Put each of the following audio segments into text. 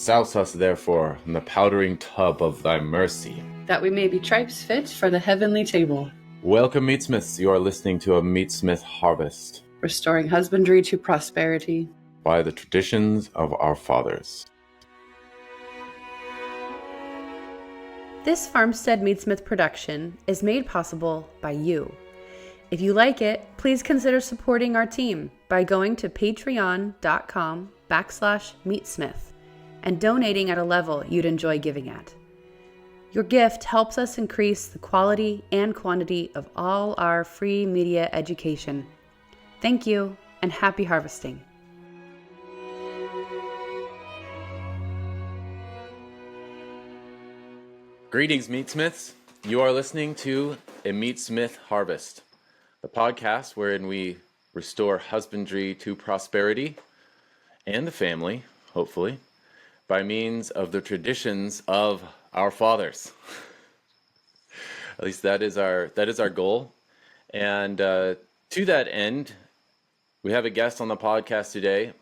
Souse us therefore in the powdering tub of thy mercy, that we may be tripes fit for the heavenly table. Welcome, Meatsmiths. You are listening to a Meatsmith harvest, restoring husbandry to prosperity by the traditions of our fathers. This Farmstead Meatsmith production is made possible by you. If you like it, please consider supporting our team by going to patreon.com/Meatsmith and donating at a level you'd enjoy giving at. Your gift helps us increase the quality and quantity of all our free media education. Thank you, and happy harvesting. Greetings, Meatsmiths. You are listening to a Meatsmith Harvest, the podcast wherein we restore husbandry to prosperity and the family, hopefully, by means of the traditions of our fathers. At least that is our goal. And to that end, we have a guest on the podcast today.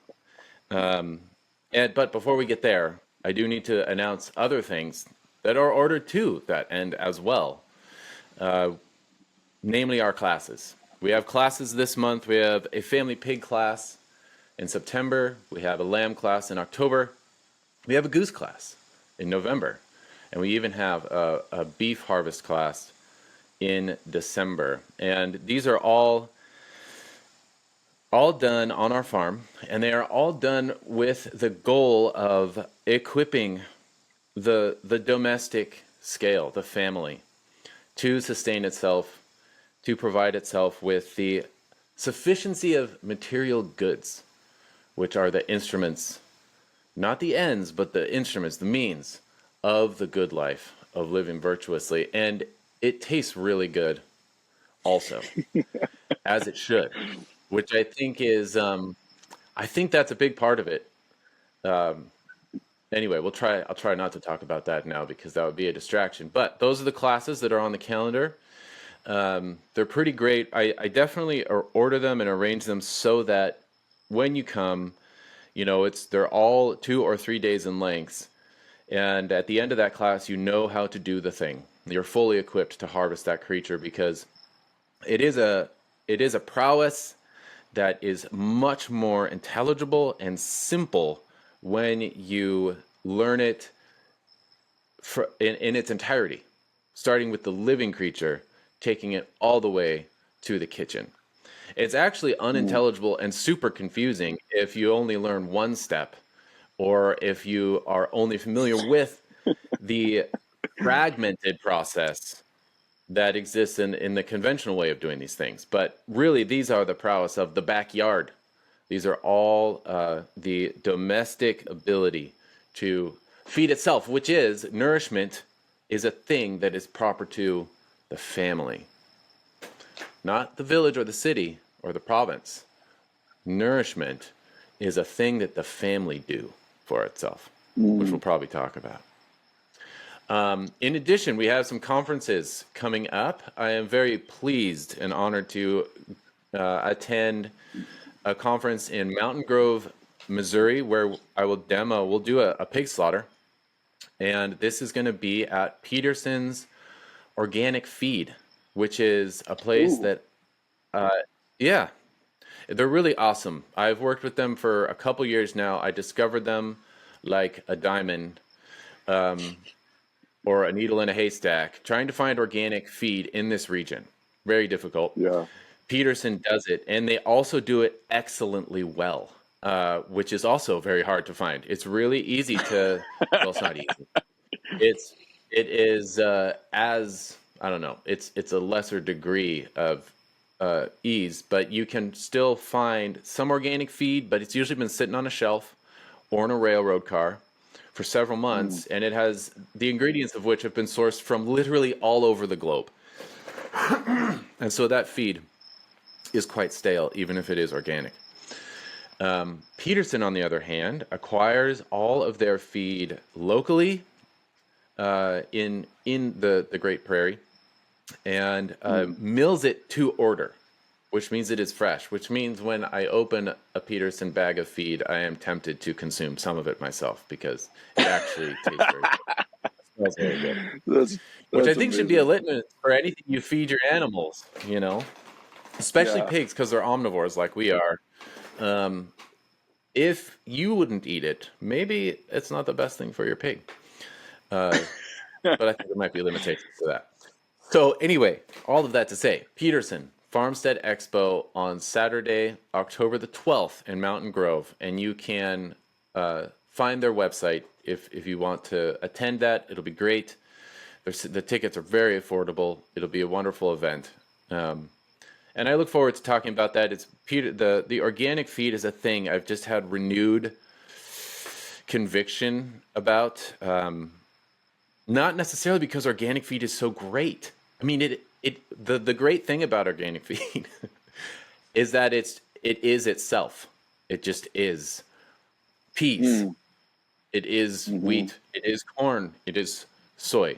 But before we get there, I do need to announce other things that are ordered to that end as well, namely our classes. We have classes this month. We have a family pig class in September. We have a lamb class in October. We have a goose class in November. And we even have a beef harvest class in December. And these are all done on our farm, and they are all done with the goal of equipping the domestic scale, the family, to sustain itself, to provide itself with the sufficiency of material goods, which are the instruments, not the ends, but the instruments, the means of the good life, of living virtuously. And it tastes really good also, as it should, which I think is, I think that's a big part of it. Anyway, I'll try not to talk about that now because that would be a distraction. But those are the classes that are on the calendar. They're pretty great. I definitely order them and arrange them so that when you come, they're all 2 or 3 days in length. And at the end of that class, you know how to do the thing. You're fully equipped to harvest that creature, because it is a prowess that is much more intelligible and simple when you learn it in its entirety, starting with the living creature, taking it all the way to the kitchen. It's actually unintelligible and super confusing if you only learn one step, or if you are only familiar with the fragmented process that exists in the conventional way of doing these things. But really, these are the prowess of the backyard. These are all the domestic ability to feed itself, which is nourishment is a thing that is proper to the family, not the village or the city or the province. Nourishment is a thing that the family do for itself, which we'll probably talk about. In addition, we have some conferences coming up. I am very pleased and honored to attend a conference in Mountain Grove, Missouri, where we'll do a pig slaughter. And this is going to be at Peterson's Organic Feed, which is a place that, they're really awesome. I've worked with them for a couple years now. I discovered them like a diamond, or a needle in a haystack, trying to find organic feed in this region. Very difficult. Yeah. Peterson does it, and they also do it excellently well, which is also very hard to find. It's really easy to, well, it's not easy. It is as, I don't know, it's a lesser degree of ease, but you can still find some organic feed, but it's usually been sitting on a shelf or in a railroad car for several months, and it has the ingredients of which have been sourced from literally all over the globe. And so that feed is quite stale, even if it is organic. Peterson, on the other hand, acquires all of their feed locally in the Great Prairie, and mills it to order. which means it is fresh, which means when I open a Peterson bag of feed, I am tempted to consume some of it myself because it actually tastes very good. It smells very good. That's Which I that's think should be a amazing. litmus for anything you feed your animals, especially Yeah. pigs because they're omnivores like we are. Um, if you wouldn't eat it, maybe it's not the best thing for your pig. Uh, but I think there might be limitations to that. So anyway, all of that to say, Peterson Farmstead Expo on Saturday, October the 12th in Mountain Grove, and you can find their website if you want to attend that. It'll be great. The tickets are very affordable. It'll be a wonderful event. And I look forward to talking about that. It's Peter. The organic feed is a thing I've just had renewed conviction about. Not necessarily because organic feed is so great. I mean, the great thing about organic feed is that it is itself. It just is. Peas. It is wheat. It is corn. It is soy.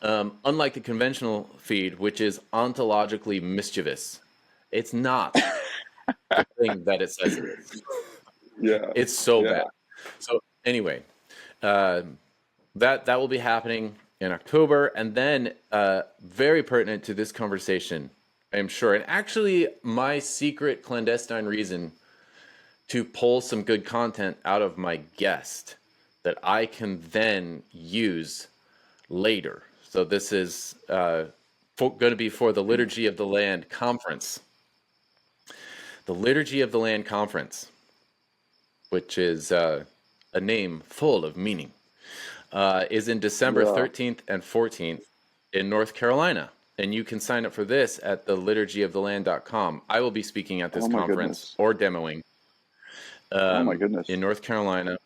Unlike the conventional feed, which is ontologically mischievous, it's not the thing that it says it is. Yeah. It's so Yeah. bad. So anyway, that will be happening in October, and then very pertinent to this conversation, I am sure, and actually my secret clandestine reason to pull some good content out of my guest that I can then use later. So this is going to be for the Liturgy of the Land Conference. The Liturgy of the Land Conference, which is a name full of meaning, is in December 13th and 14th in North Carolina. And you can sign up for this at the liturgyoftheland.com. I will be speaking at this conference or demoing Oh my goodness. in North Carolina.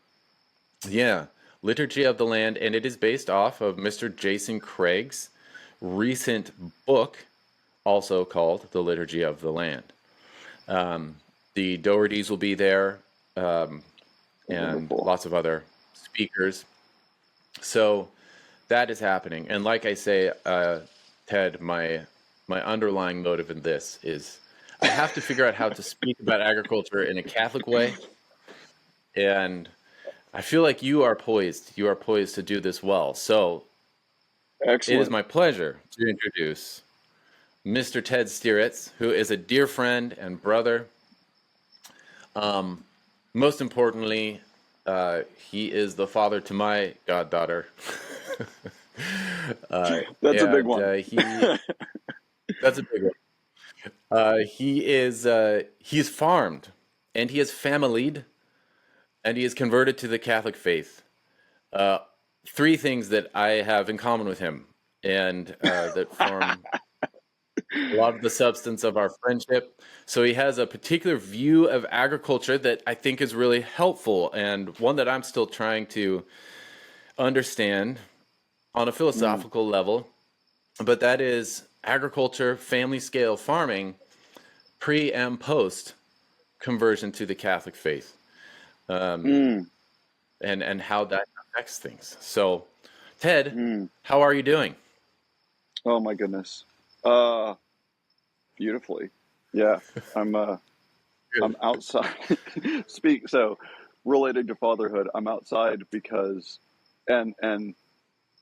Yeah, Liturgy of the Land, and it is based off of Mr. Jason Craig's recent book, also called The Liturgy of the Land. The Dohertys will be there, and Wonderful. lots of other speakers. So that is happening. And like I say, Ted, my underlying motive in this is I have to figure out how to speak about agriculture in a Catholic way. And I feel like you are poised to do this well. So Excellent. it is my pleasure to introduce Mr. Ted Stiritz, who is a dear friend and brother. Most importantly, he is the father to my goddaughter. That's a big one. That's a big one. He's farmed, and he has familied, and he is converted to the Catholic faith. Three things that I have in common with him, and that form a lot of the substance of our friendship. So he has a particular view of agriculture that I think is really helpful, and one that I'm still trying to understand on a philosophical level. But that is agriculture, family scale farming, pre and post conversion to the Catholic faith, and how that affects things. So, Ted, how are you doing? Oh my goodness. Beautifully. Yeah. I'm outside. So related to fatherhood, I'm outside because and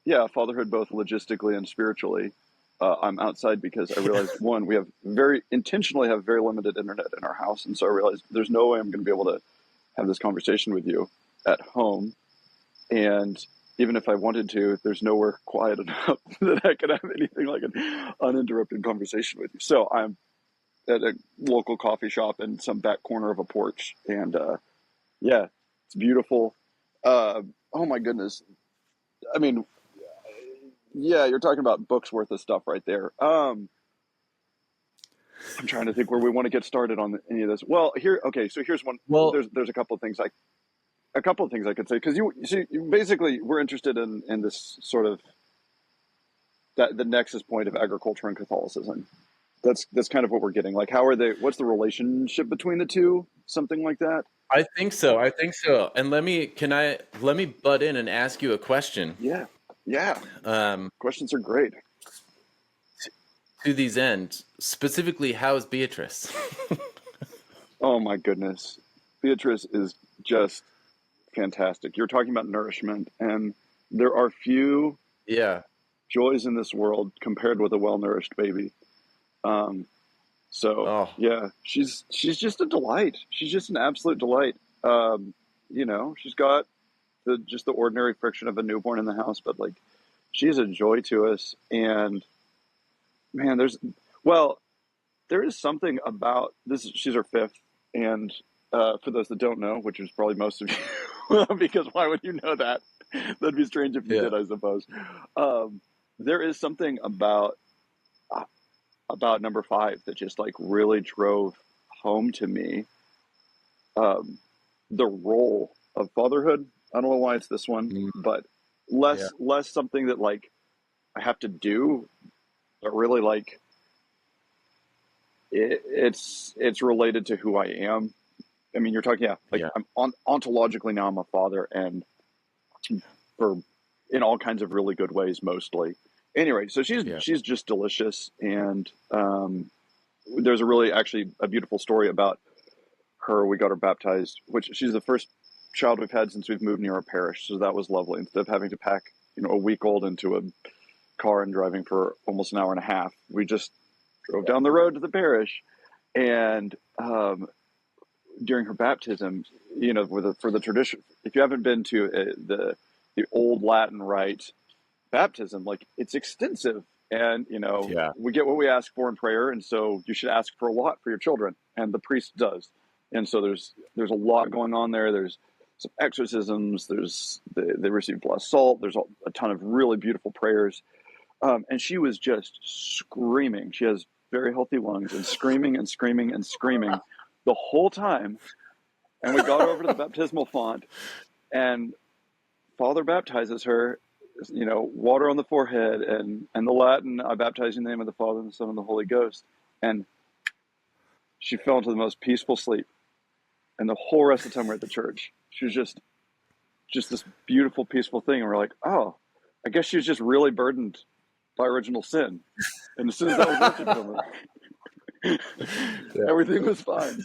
yeah, fatherhood both logistically and spiritually. I'm outside because I realized one, we have very limited internet in our house, and so I realized there's no way I'm going to be able to have this conversation with you at home, and even if I wanted to, there's nowhere quiet enough that I could have anything like an uninterrupted conversation with you. So I'm at a local coffee shop in some back corner of a porch, and yeah, it's beautiful. Oh my goodness. I mean, yeah, you're talking about books worth of stuff right there. I'm trying to think where we want to get started on any of this. Well, so here's one. Well, there's a couple of things I could say, because you basically we're interested in this sort of the nexus point of agriculture and Catholicism. That's kind of what we're getting. Like, what's the relationship between the two? Something like that. I think so. And let me butt in and ask you a question. Yeah. Questions are great. to these ends, specifically, how is Beatrice? Oh my goodness. Beatrice is just fantastic. You're talking about nourishment, and there are few Yeah. joys in this world compared with a well-nourished baby. Um, so Oh, yeah, she's just a delight. She's just an absolute delight. She's got the ordinary friction of a newborn in the house, but like she's a joy to us. And man, well, there is something about this. She's her fifth, and for those that don't know, which is probably most of you, because why would you know that? That'd be strange if you yeah. did, I suppose. There is something about number five that just like really drove home to me the role of fatherhood. I don't know why it's this one, Mm, but yeah. less something that like I have to do, but really like it's related to who I am. I mean, you're talking, yeah, like Yeah. ontologically now I'm a father, and for in all kinds of really good ways, mostly. Anyway, so Yeah. she's just delicious, and there's actually a beautiful story about her. We got her baptized, which she's the first child we've had since we've moved near our parish, so that was lovely. Instead of having to pack, a week old into a car and driving for almost an hour and a half, we just drove down the road to the parish, and during her baptism, for the tradition, if you haven't been to the old Latin rite baptism, like it's extensive, and Yeah. we get what we ask for in prayer, and so you should ask for a lot for your children, and the priest does, and so there's a lot going on there. There's some exorcisms. They receive blessed salt. There's a ton of really beautiful prayers, and she was just screaming. She has very healthy lungs, and screaming and screaming and screaming the whole time. And we got over to the baptismal font, and Father baptizes her, water on the forehead, and the Latin, I baptize you in the name of the Father and the Son and the Holy Ghost. And she fell into the most peaceful sleep. And the whole rest of the time we're at the church, she was just this beautiful, peaceful thing. And we're like, oh, I guess she was just really burdened by original sin. And as soon as that was lifted from her, Yeah. everything was fine.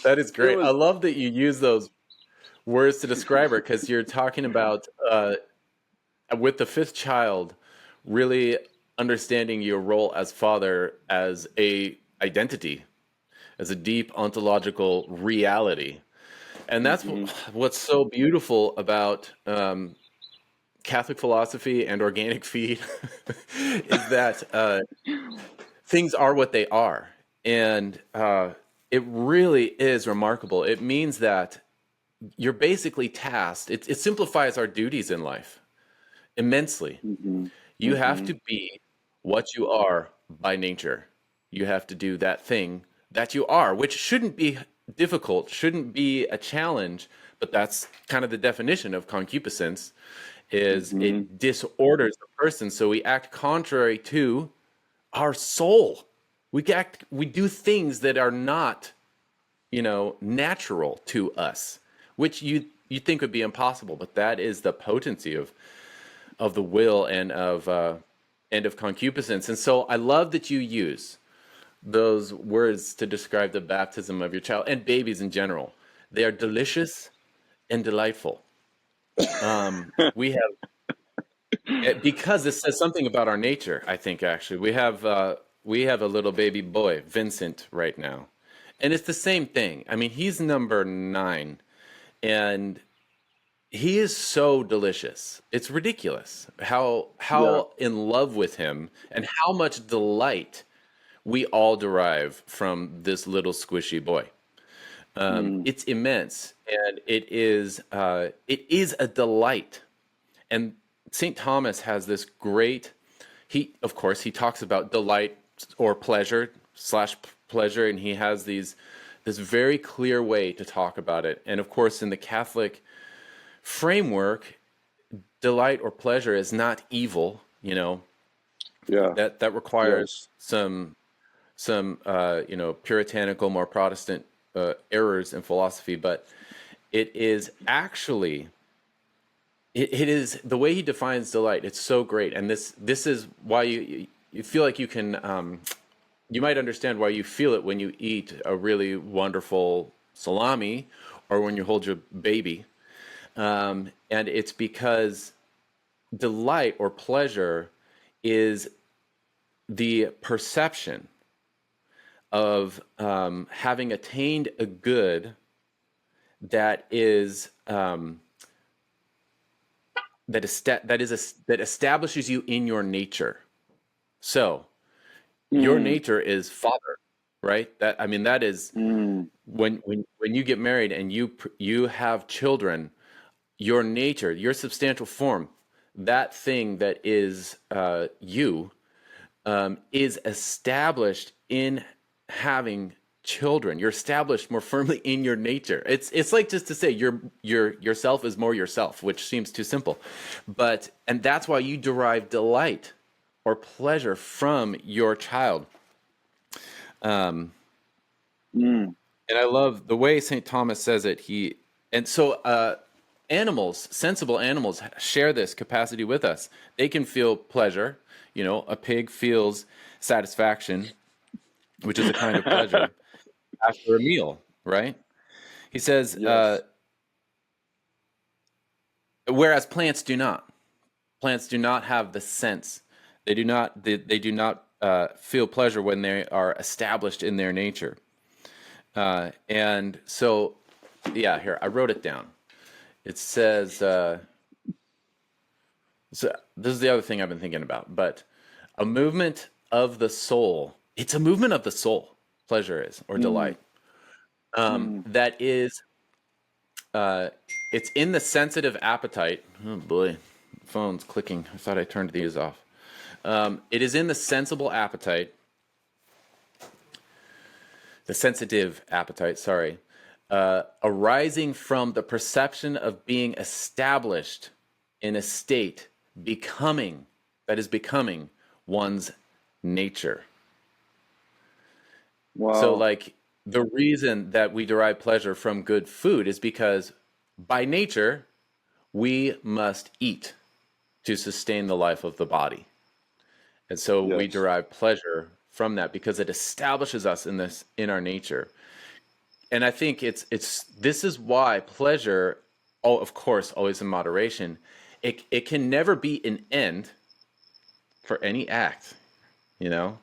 That is It great. I was, love that you use those words to describe her, because you're talking about with the fifth child, really understanding your role as father as a identity, as a deep ontological reality. And that's mhm. what's so beautiful about Catholic philosophy and organic feed is that things are what they are. And it really is remarkable. It means that you're basically tasked, it simplifies our duties in life immensely. Mhm. You have Mhm. to be what you are by nature. You have to do that thing that you are, which shouldn't be difficult, shouldn't be a challenge, but that's kind of the definition of concupiscence, is Mhm. it disorders the person, so we act contrary to our soul. We do things that are not, natural to us, which you think would be impossible, but that is the potency of the will and of concupiscence. And so I love that you use those words to describe the baptism of your child and babies in general. They are delicious and delightful. We have, because this says something about our nature. I think actually we have a little baby boy, Vincent, right now, and it's the same thing. I mean, he's number 9, and he is so delicious. It's ridiculous Yeah. how in love with him and how much delight we all derive from this little squishy boy. Mm. It's immense, and it is a delight. And St. Thomas has this great. He, of course, he talks about delight or pleasure slash pleasure, and he has this very clear way to talk about it. And of course, in the Catholic framework, delight or pleasure is not evil. Yeah. That requires Yes. some puritanical, more Protestant errors in philosophy, but it is actually it is the way he defines delight. It's so great, and this is why you feel like you can you might understand why you feel it when you eat a really wonderful salami or when you hold your baby, and it's because delight or pleasure is the perception of having attained a good that is that establishes you in your nature. So your nature is father, right? That is when you get married and you have children, your nature, your substantial form, that thing that is you is established in having children. You're established more firmly in your nature. It's like just to say your yourself is more yourself, which seems too simple, and that's why you derive delight or pleasure from your child. And I love the way St. Thomas says it. Animals, sensible animals, share this capacity with us. They can feel pleasure. A pig feels satisfaction, which is a kind of pleasure after a meal, right? He says, Yes. whereas plants do not. Plants do not have the sense. They do not feel pleasure when they are established in their nature. And so, yeah, here, I wrote it down. It says, so this is the other thing I've been thinking about, but a movement of the soul. It's a movement of the soul, pleasure is, or delight. That is, it's in the sensitive appetite. Oh boy, phone's clicking. I thought I turned these off. It is in the sensible appetite, the sensitive appetite, sorry, arising from the perception of being established in a state becoming one's nature. Wow. So like the reason that we derive pleasure from good food is because by nature we must eat to sustain the life of the body. And so we Yes. derive pleasure from that because it establishes us in our nature. And I think this is why pleasure, of course, always in moderation, it can never be an end for any act, you know?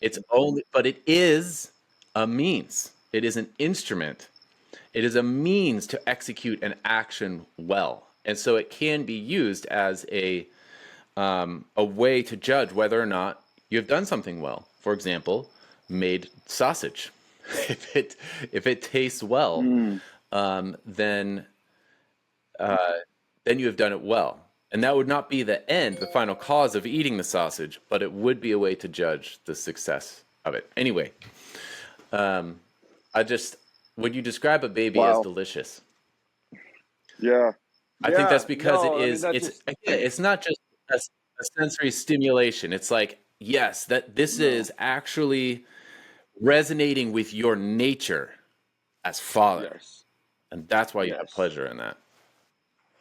It's only, but it is a means. It is an instrument. It is a means to execute an action well. And so it can be used as a way to judge whether or not you've done something well. For example, made sausage. If it tastes well, then you have done it well. And that would not be the end, the final cause of eating the sausage, but it would be a way to judge the success of it. Anyway, when you describe a baby as Wow. delicious, Yeah. I think that's because No, I mean, it's not just a sensory stimulation. It's like, yes, that this is actually resonating with your nature as father. Yes. And that's why you have Yes. pleasure in that.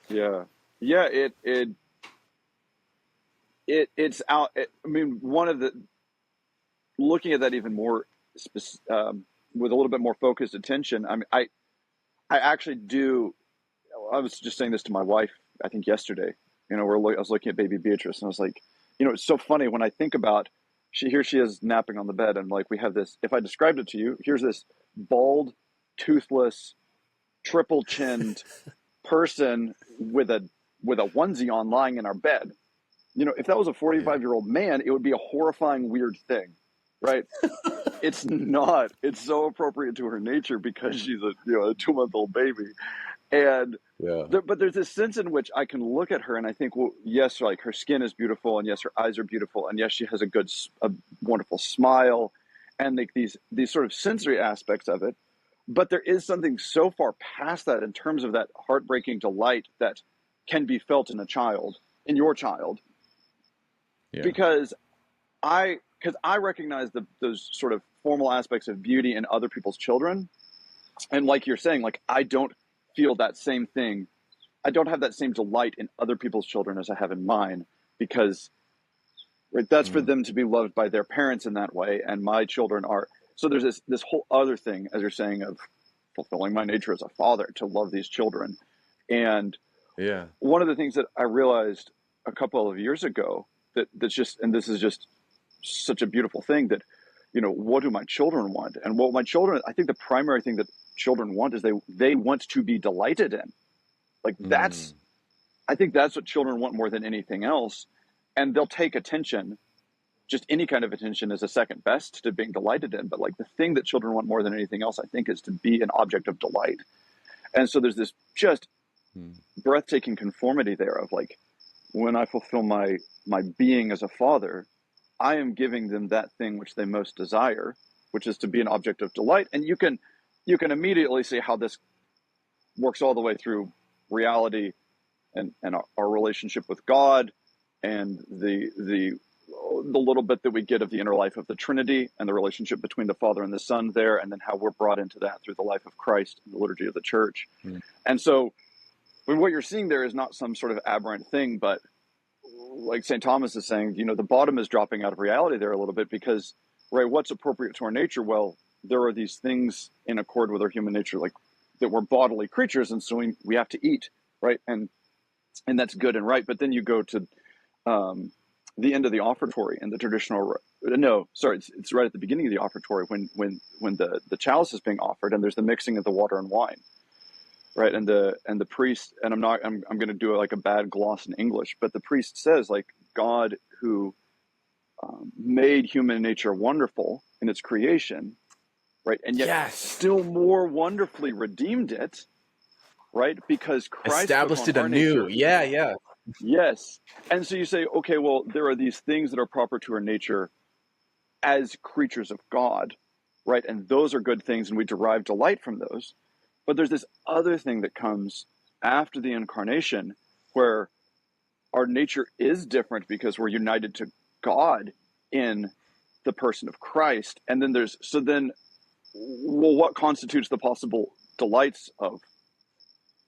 Yeah. Yeah. It's out. I mean, looking at that even more, with a little bit more focused attention. I mean, I actually do. I was just saying this to my wife, I think yesterday. I was looking at baby Beatrice, and I was like, it's so funny when I think about here she is napping on the bed, and like we have this. If I described it to you, here's this bald, toothless, triple-chinned person with a onesie on lying in our bed. If that was a 45-year-old man, it would be a horrifying, weird thing, right? It's not. It's so appropriate to her nature because she's a 2-month-old baby. And but there's this sense in which I can look at her and I think, well, yes, like her skin is beautiful, and yes, her eyes are beautiful, and yes, she has a wonderful smile, and like these sort of sensory aspects of it. But there is something so far past that in terms of that heartbreaking delight that can be felt in your child, because I recognize those sort of formal aspects of beauty in other people's children, and like you're saying, like I don't feel that same thing I don't have that same delight in other people's children as I have in mine, because right, that's for them to be loved by their parents in that way, and my children are. So there's this whole other thing, as you're saying, of fulfilling my nature as a father to love these children. And Yeah. one of the things that I realized a couple of years ago, that's just, and this is just such a beautiful thing, that, what do my children want? And what my children, I think the primary thing that children want is they want to be delighted in. Like I think that's what children want more than anything else. And they'll take attention, just any kind of attention, as a second best to being delighted in. But like the thing that children want more than anything else, I think, is to be an object of delight. And so there's this just breathtaking conformity there of like, when I fulfill my being as a father, I am giving them that thing which they most desire, which is to be an object of delight. And you can immediately see how this works all the way through reality and our relationship with God, and the little bit that we get of the inner life of the Trinity and the relationship between the Father and the Son there, and then how we're brought into that through the life of Christ and the liturgy of the Church. And so what you're seeing there is not some sort of aberrant thing, but like St. Thomas is saying, the bottom is dropping out of reality there a little bit, because, right, what's appropriate to our nature? Well, there are these things in accord with our human nature, like that we're bodily creatures, and so we have to eat, right? And that's good and right. But then you go to the end of the offertory and the traditional, it's right at the beginning of the offertory when the chalice is being offered, and there's the mixing of the water and wine, right? And the priest, and I'm going to do like a bad gloss in English, but the priest says, like, God who made human nature wonderful in its creation, right, and yet still more wonderfully redeemed it, right, because Christ established it anew. Yeah. Yes. And so you say, okay, well, there are these things that are proper to our nature as creatures of God, right? And those are good things, and we derive delight from those. But there's this other thing that comes after the incarnation, where our nature is different because we're united to God in the person of Christ. And then what constitutes the possible delights of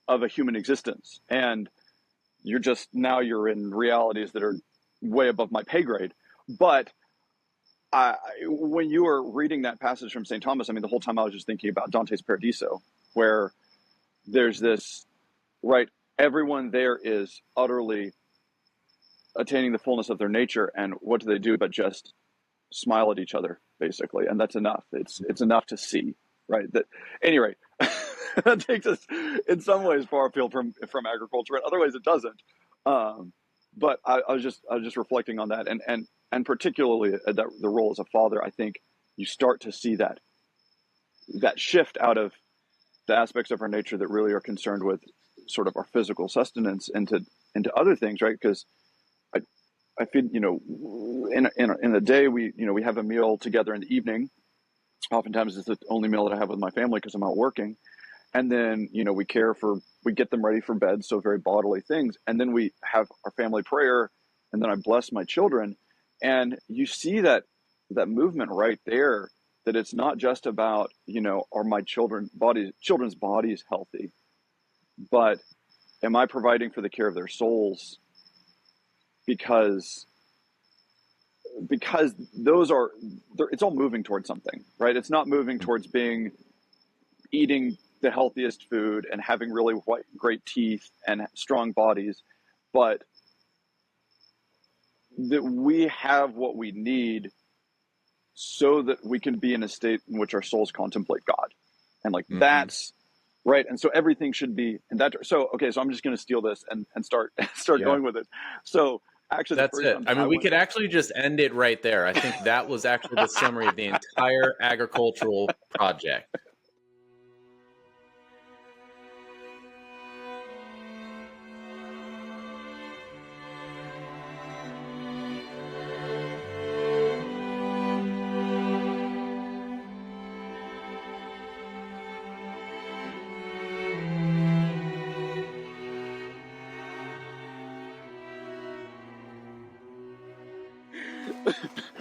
a human existence? And you're in realities that are way above my pay grade. But when you were reading that passage from St. Thomas, the whole time I was just thinking about Dante's Paradiso, where there's this, right, everyone there is utterly attaining the fullness of their nature, and what do they do but just smile at each other, basically? And that's enough. It's enough to see, right? That, anyway, that takes us in some ways far afield from agriculture, and other ways it doesn't. But I was just reflecting on that, and particularly the role as a father. I think you start to see that shift out of the aspects of our nature that really are concerned with sort of our physical sustenance into other things, right? Because I feel, in a day we have a meal together in the evening. Oftentimes it's the only meal that I have with my family because I'm out working. And then, we get them ready for bed. So very bodily things. And then we have our family prayer, and then I bless my children. And you see that movement right there, that it's not just about, are my children's bodies healthy, but am I providing for the care of their souls? Because it's all moving towards something, right? It's not moving towards eating the healthiest food and having really great teeth and strong bodies, but that we have what we need so that we can be in a state in which our souls contemplate God. And that's right. And so everything should be in that. So, okay, so I'm just going to steal this and start going with it. So actually, that's it. We could actually just end it right there. I think that was actually the summary of the entire agricultural project.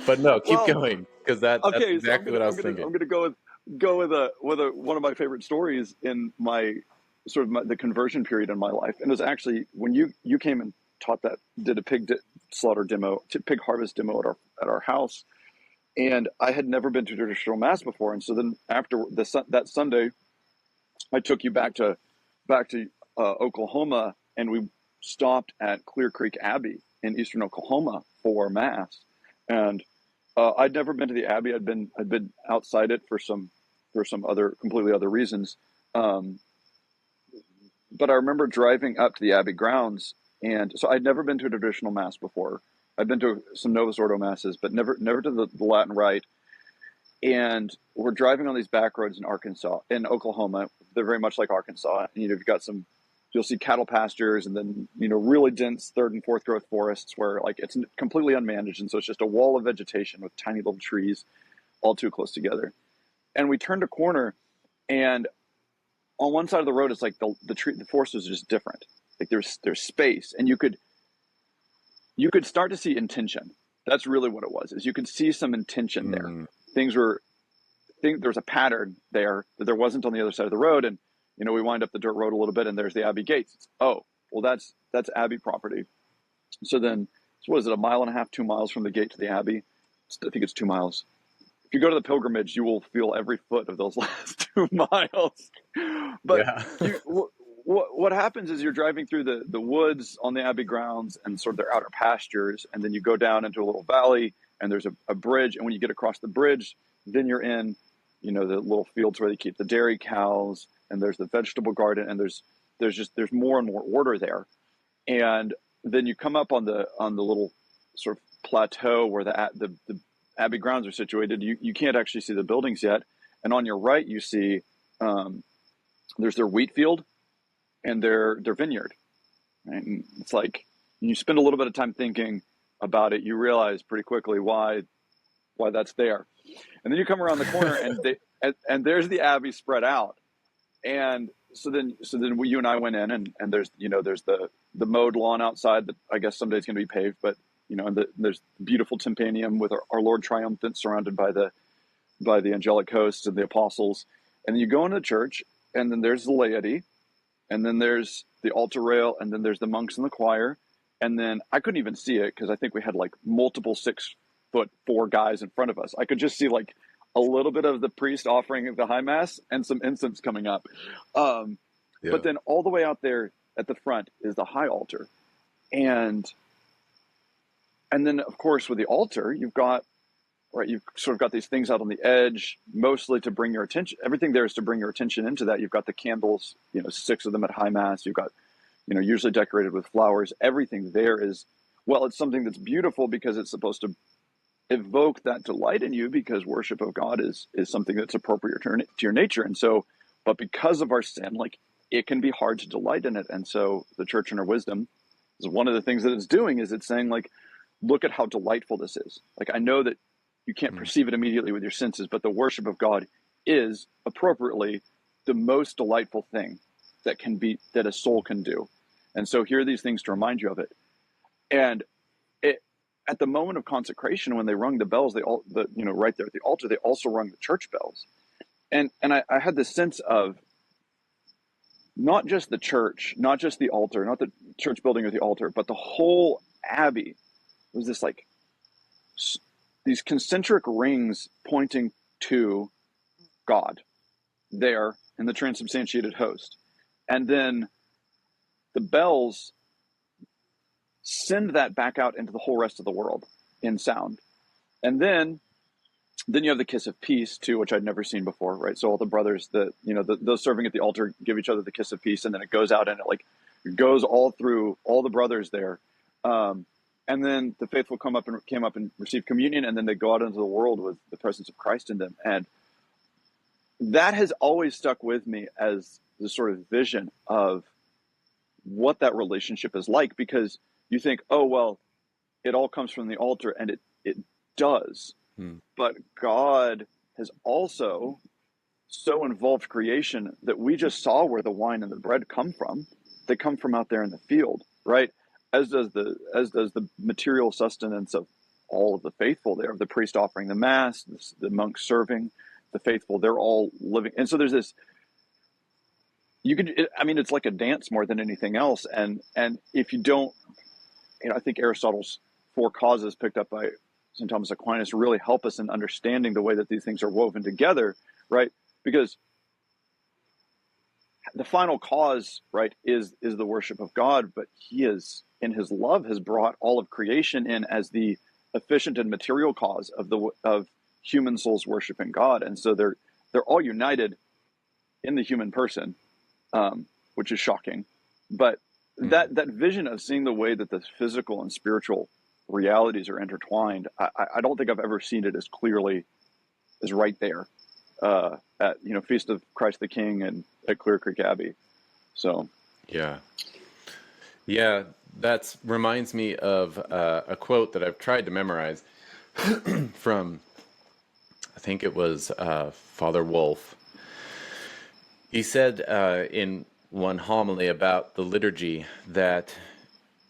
But no, keep going, because that's exactly what I was thinking. I'm going to go with one of my favorite stories in my sort of the conversion period in my life. And it was actually when you came and taught that, did a pig slaughter demo, pig harvest demo at our house. And I had never been to traditional mass before. And so then after that Sunday, I took you back to Oklahoma, and we stopped at Clear Creek Abbey in eastern Oklahoma for mass. And I'd never been to the Abbey. I'd been outside it for some other completely other reasons. But I remember driving up to the Abbey grounds, and so I'd never been to a traditional mass before. I'd been to some Novus Ordo masses, but never to the Latin Rite. And we're driving on these back roads in Oklahoma. They're very much like Arkansas. And, you've got you'll see cattle pastures, and then, really dense third and fourth growth forests where like it's completely unmanaged. And so it's just a wall of vegetation with tiny little trees all too close together. And we turned a corner, and on one side of the road, it's like the forest was just different. Like there's space, and you could start to see intention. That's really what it was, is you could see some intention there. There was a pattern there that there wasn't on the other side of the road. And, we wind up the dirt road a little bit, and there's the Abbey gates. That's Abbey property. So then, what is it, 1.5 miles, 2 miles from the gate to the Abbey? I think it's 2 miles. If you go to the pilgrimage, you will feel every foot of those last 2 miles. But yeah. What happens is you're driving through the woods on the Abbey grounds and sort of their outer pastures, and then you go down into a little valley, and there's a bridge. And when you get across the bridge, then you're in, the little fields where they keep the dairy cows, and there's the vegetable garden, and there's more and more order there. And then you come up on the little sort of plateau where the Abbey grounds are situated. You can't actually see the buildings yet. And on your right, you see there's their wheat field and their vineyard. Right? And it's like, you spend a little bit of time thinking about it, you realize pretty quickly why that's there. And then you come around the corner, and there's the Abbey spread out. And so then you and I went in, and there's the mowed lawn outside that I guess someday it's going to be paved, but and there's beautiful tympanum with our Lord triumphant, surrounded by the angelic hosts and the apostles. And then you go into the church, and then there's the laity, and then there's the altar rail, and then there's the monks in the choir. And then I couldn't even see it because I think we had like multiple 6'4" guys in front of us. I could just see like a little bit of the priest offering the high mass and some incense coming up. But then all the way out there at the front is the high altar. And then of course with the altar, you've sort of got these things out on the edge, mostly to bring your attention. Everything there is to bring your attention into that. You've got the candles, 6 of them at high mass. You've got, usually decorated with flowers. Everything there is, it's something that's beautiful because it's supposed to evoke that delight in you, because worship of God is something that's appropriate to your nature. And so, but because of our sin, like, it can be hard to delight in it. And so the church in her wisdom is one of the things that it's doing, is it's saying, like, look at how delightful this is. Like, I know that you can't perceive it immediately with your senses, but the worship of God is appropriately the most delightful thing that a soul can do. And so here are these things to remind you of it. And at the moment of consecration, when they rung the bells, right there at the altar, they also rung the church bells. And I had this sense of not just the church, not just the altar, not the church building or the altar, but the whole Abbey was this, like, these concentric rings pointing to God there in the transubstantiated host. And then the bells send that back out into the whole rest of the world in sound. And then you have the kiss of peace too, which I'd never seen before, right? So all the brothers those serving at the altar give each other the kiss of peace, and then it goes out and it goes all through all the brothers there. And then the faithful came up and received communion, and then they go out into the world with the presence of Christ in them. And that has always stuck with me as the sort of vision of what that relationship is like, because you think, oh, well, it all comes from the altar, and it does. But God has also so involved creation that we just saw where the wine and the bread come from. They come from out there in the field, right? As does the material sustenance of all of the faithful there, the priest offering the mass, the monks serving, the faithful, they're all living. And so there's this, I mean, it's like a dance more than anything else. And if you don't, I think Aristotle's four causes picked up by St. Thomas Aquinas really help us in understanding the way that these things are woven together, right? Because the final cause, right, is the worship of God, but he is, in his love, has brought all of creation in as the efficient and material cause of human souls worshiping God. And so they're all united in the human person, which is shocking. But that vision of seeing the way that the physical and spiritual realities are intertwined, I don't think I've ever seen it as clearly as right there at Feast of Christ the King and at Clear Creek Abbey. So Yeah. That reminds me of a quote that I've tried to memorize from, I think it was Father Wolf. He said in one homily about the liturgy that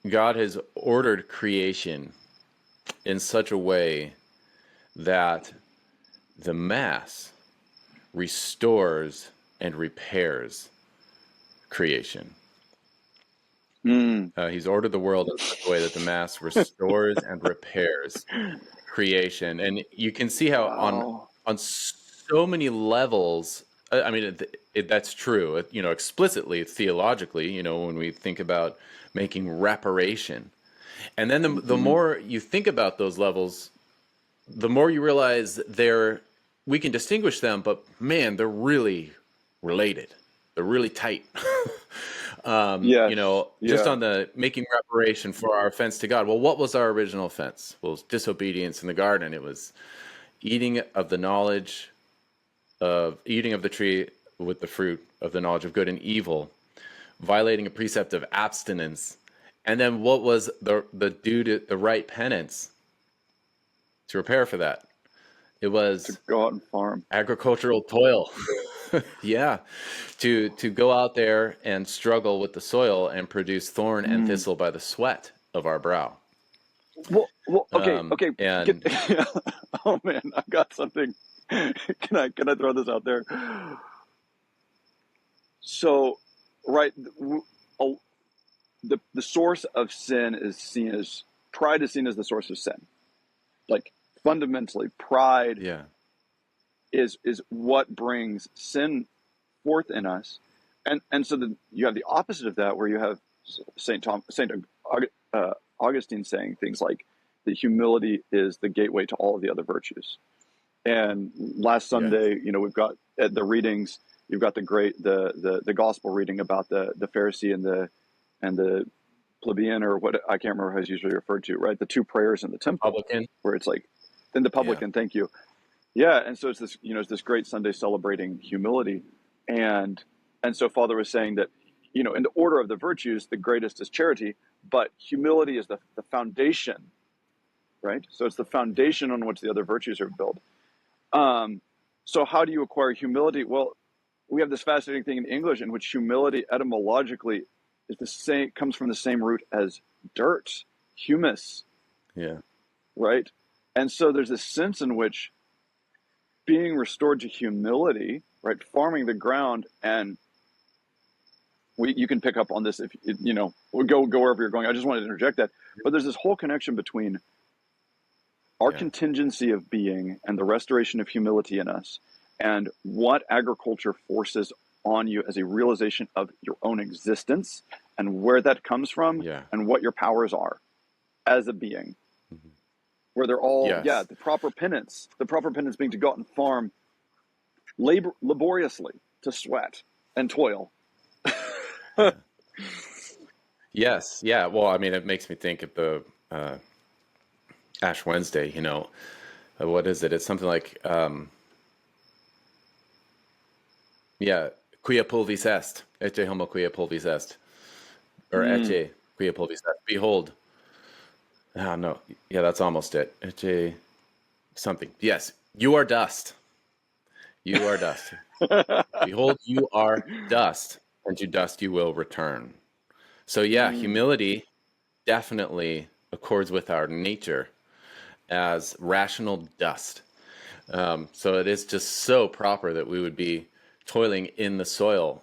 God has ordered creation in such a way that the Mass restores and repairs creation. He's ordered the world in such a way that the Mass restores and repairs creation. And you can see how on so many levels, I mean, that's true, explicitly, theologically, when we think about making reparation. And then the more you think about those levels, the more you realize we can distinguish them, but man, they're really related. They're really tight. Just on the making reparation for our offense to God. Well, what was our original offense? Well, it was disobedience in the garden. It was eating of the tree with the fruit of the knowledge of good and evil, violating a precept of abstinence. And then what was the right penance to repair for that? It was to go out and farm. Agricultural toil. Yeah. To go out there and struggle with the soil and produce thorn and thistle by the sweat of our brow. Well, okay. And Oh man, I've got something. Can I throw this out there? So, right, the source of sin is pride is seen as the source of sin. Like fundamentally, pride is what brings sin forth in us, and so you have the opposite of that, where you have Saint Augustine saying things like that humility is the gateway to all of the other virtues. And last Sunday, we've got at the readings, you've got the gospel reading about the Pharisee and the plebeian, or what I can't remember how it's usually referred to, right? The two prayers in the temple, publican, where it's like, then the publican, thank you. Yeah, and so it's this, it's this great Sunday celebrating humility, and so Father was saying that, in the order of the virtues, the greatest is charity, but humility is the foundation, right? So it's the foundation on which the other virtues are built. So how do you acquire humility? Well, we have this fascinating thing in English in which humility etymologically is comes from the same root as dirt, humus. Yeah. Right? And so there's this sense in which being restored to humility, right, farming the ground, and you can pick up on this if we'll go wherever you're going. I just wanted to interject that. But there's this whole connection between our contingency of being and the restoration of humility in us, and what agriculture forces on you as a realization of your own existence and where that comes from, and what your powers are as a being. Where they're all, the proper penance being to go out and farm laboriously, to sweat and toil. Yes. Yeah. Well, I mean, it makes me think of the Ash Wednesday, what is it? It's something like, quia pulvis est, ecce homo quia pulvis est, or ecce quia pulvis est, behold. No. Yeah, that's almost it. Ecce something. Yes. You are dust. You are dust. Behold, you are dust, and to dust you will return. So humility definitely accords with our nature as rational dust. So it is just so proper that we would be toiling in the soil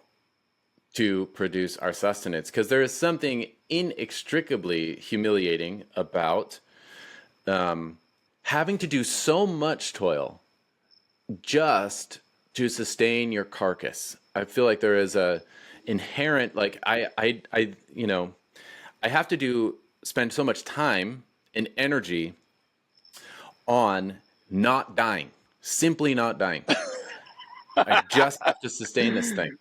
to produce our sustenance, because there is something inextricably humiliating about having to do so much toil just to sustain your carcass. I feel like there is a inherent, like I have to spend so much time and energy on not dying, simply not dying. I just have to sustain this thing.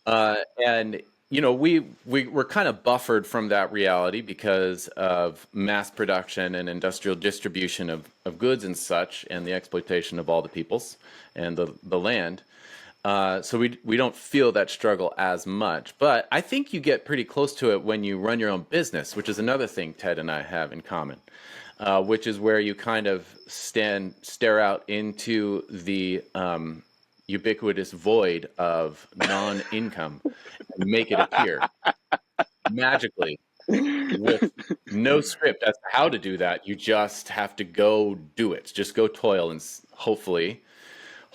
And we're kind of buffered from that reality because of mass production and industrial distribution of goods and such, and the exploitation of all the peoples and the land. So we don't feel that struggle as much. But I think you get pretty close to it when you run your own business, which is another thing Ted and I have in common, which is where you kind of stare out into the ubiquitous void of non-income and make it appear magically with no script as to how to do that. You just have to go do it. Just go toil, and hopefully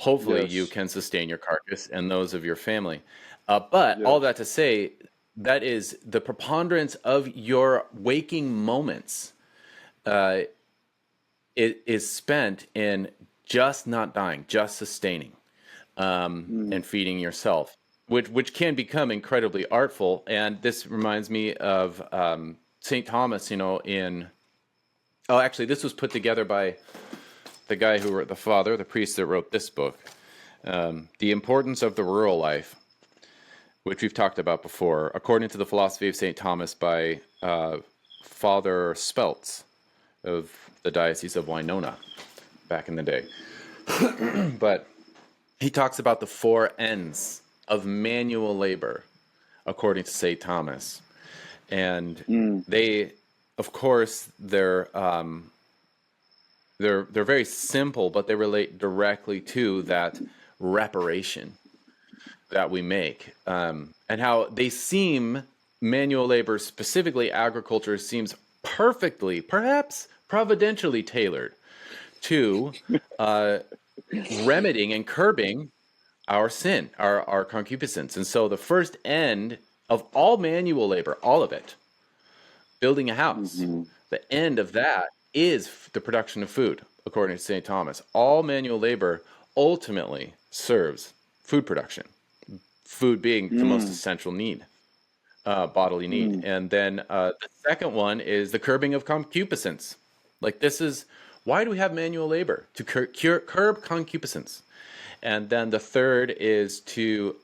Yes. you can sustain your carcass and those of your family. But all Yes. that to say, that is the preponderance of your waking moments. It is spent in just not dying, just sustaining, and feeding yourself, which can become incredibly artful. And this reminds me of St. Thomas, actually, this was put together by the guy who wrote, the priest that wrote this book, The Importance of the Rural Life, which we've talked about before, according to the philosophy of St. Thomas by Father Speltz of the Diocese of Winona back in the day. But he talks about the 4 N's of manual labor, according to St. Thomas. And they, of course, they're very simple, but they relate directly to that reparation that we make, and how they seem, manual labor, specifically agriculture, seems perfectly, perhaps providentially tailored to remedying and curbing our sin, our concupiscence. And so the first end of all manual labor, all of it, building a house, the end of that is the production of food, according to St. Thomas. All manual labor ultimately serves food production, food being the most essential need, bodily need. And then the second one is the curbing of concupiscence. Like, this is, why do we have manual labor? To curb concupiscence. And then the third is to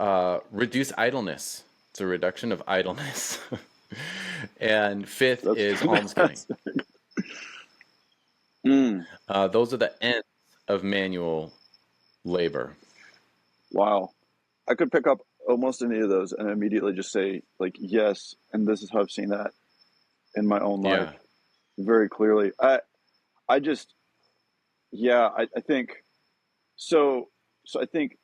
reduce idleness. It's a reduction of idleness. And fifth is almsgiving. Those are the ends of manual labor. Wow. I could pick up almost any of those and immediately just say, like, yes, and this is how I've seen that in my own life very clearly. I think so. So I think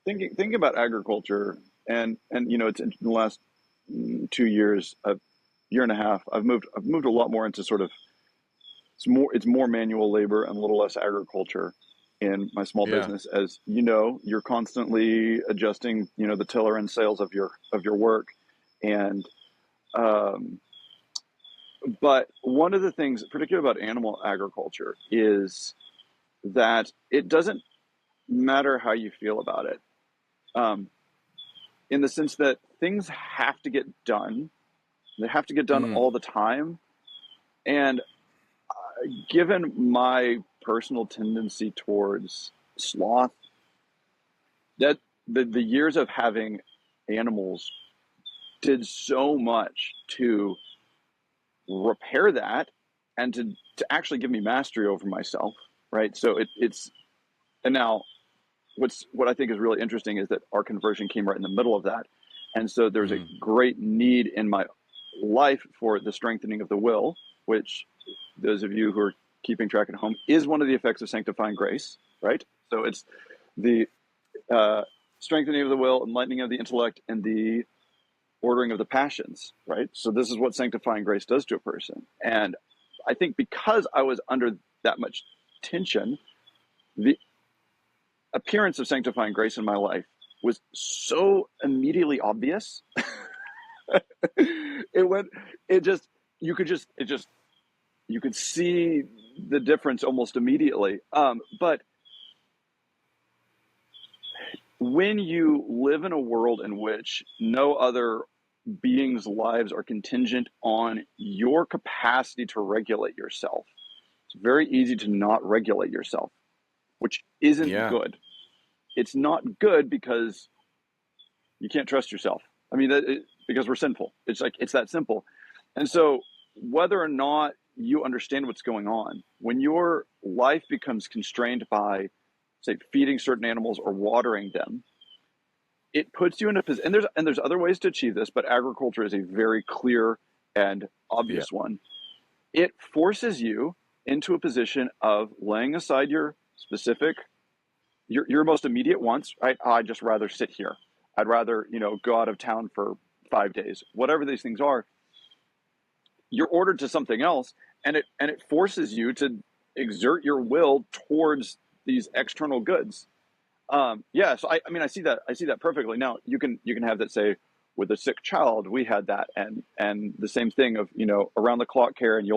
thinking about agriculture, and it's in the last 2 years, a year and a half, I've moved a lot more into sort of, it's more manual labor and a little less agriculture in my small business. As you're constantly adjusting, the tiller and sales of your work. And but one of the things, particularly about animal agriculture, is that it doesn't matter how you feel about it, in the sense that things have to get done. They have to get done all the time. And given my personal tendency towards sloth, that the years of having animals did so much to repair that, and to actually give me mastery over myself, right? So it's and now what I think is really interesting is that our conversion came right in the middle of that. And so there's a great need in my life for the strengthening of the will, which those of you who are keeping track at home is one of the effects of sanctifying grace, right? So it's the strengthening of the will, enlightening of the intellect, and the ordering of the passions, right? So this is what sanctifying grace does to a person. And I think because I was under that much tension, the appearance of sanctifying grace in my life was so immediately obvious. You could see the difference almost immediately. But when you live in a world in which no other beings' lives are contingent on your capacity to regulate yourself, it's very easy to not regulate yourself, which isn't Yeah. good. It's not good because you can't trust yourself. I mean, because we're sinful. It's like, it's that simple. And so whether or not you understand what's going on, when your life becomes constrained by, say, feeding certain animals or watering them, it puts you in a position, and there's other ways to achieve this, but agriculture is a very clear and obvious one. It forces you into a position of laying aside your specific, your most immediate wants, right? I'd just rather sit here. I'd rather, go out of town for 5 days. Whatever these things are, you're ordered to something else, and it forces you to exert your will towards these external goods. So I mean, I see that perfectly. Now you can have that, say, with a sick child, we had that, and the same thing of, around the clock care, and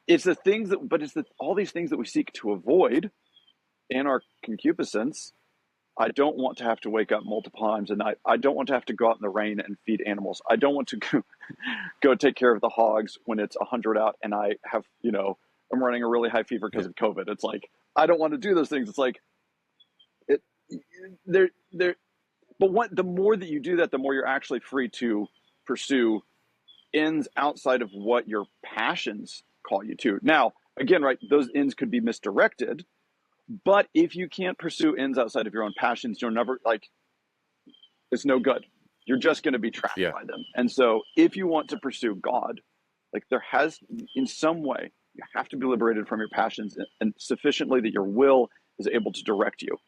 it's the things that, but it's all these things that we seek to avoid in our concupiscence. I don't want to have to wake up multiple times a night. I don't want to have to go out in the rain and feed animals. I don't want to go take care of the hogs when it's 100 out and I have, I'm running a really high fever because of COVID. It's like, I don't want to do those things. It's like, but the more that you do that, the more you're actually free to pursue ends outside of what your passions call you to. Now, again, right, those ends could be misdirected. But if you can't pursue ends outside of your own passions, you're never, it's no good. You're just going to be trapped by them. And so if you want to pursue God, in some way, you have to be liberated from your passions and sufficiently that your will is able to direct you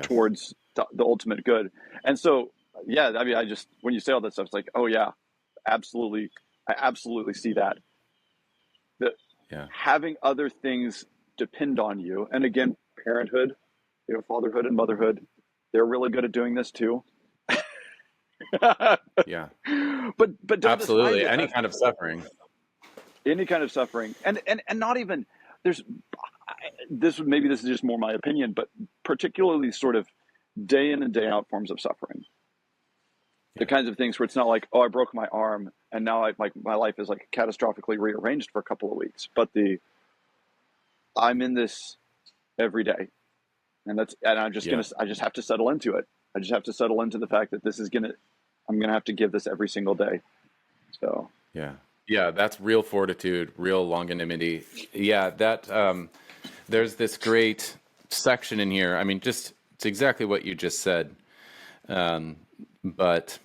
towards the ultimate good. And so, I mean, when you say all that stuff, it's like, oh yeah, absolutely. I absolutely see that. Having other things depend on you. And again, parenthood, fatherhood and motherhood, they're really good at doing this too. But don't Absolutely. despise it. Any kind of suffering. And not even, maybe this is just more my opinion, but particularly sort of day in and day out forms of suffering. The kinds of things where it's not like, oh, I broke my arm and now my life is like catastrophically rearranged for a couple of weeks, but I'm in this every day, and I just have to settle into it. I just have to settle into the fact that I'm gonna have to give this every single day. So that's real fortitude, real longanimity. There's this great section in here. I mean, it's exactly what you just said, but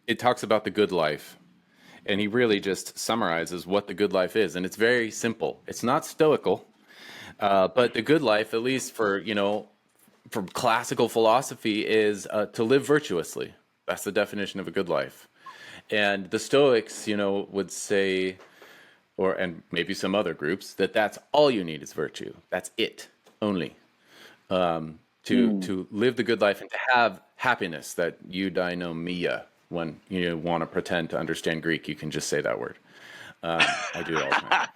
it talks about the good life. And he really just summarizes what the good life is. And it's very simple. It's not stoical, but the good life, at least from classical philosophy, is to live virtuously. That's the definition of a good life. And the Stoics, would say, and maybe some other groups, that's all you need is virtue. That's it, only. To live the good life and to have happiness, that eudaimonia. When you want to pretend to understand Greek, you can just say that word. I do it all the time.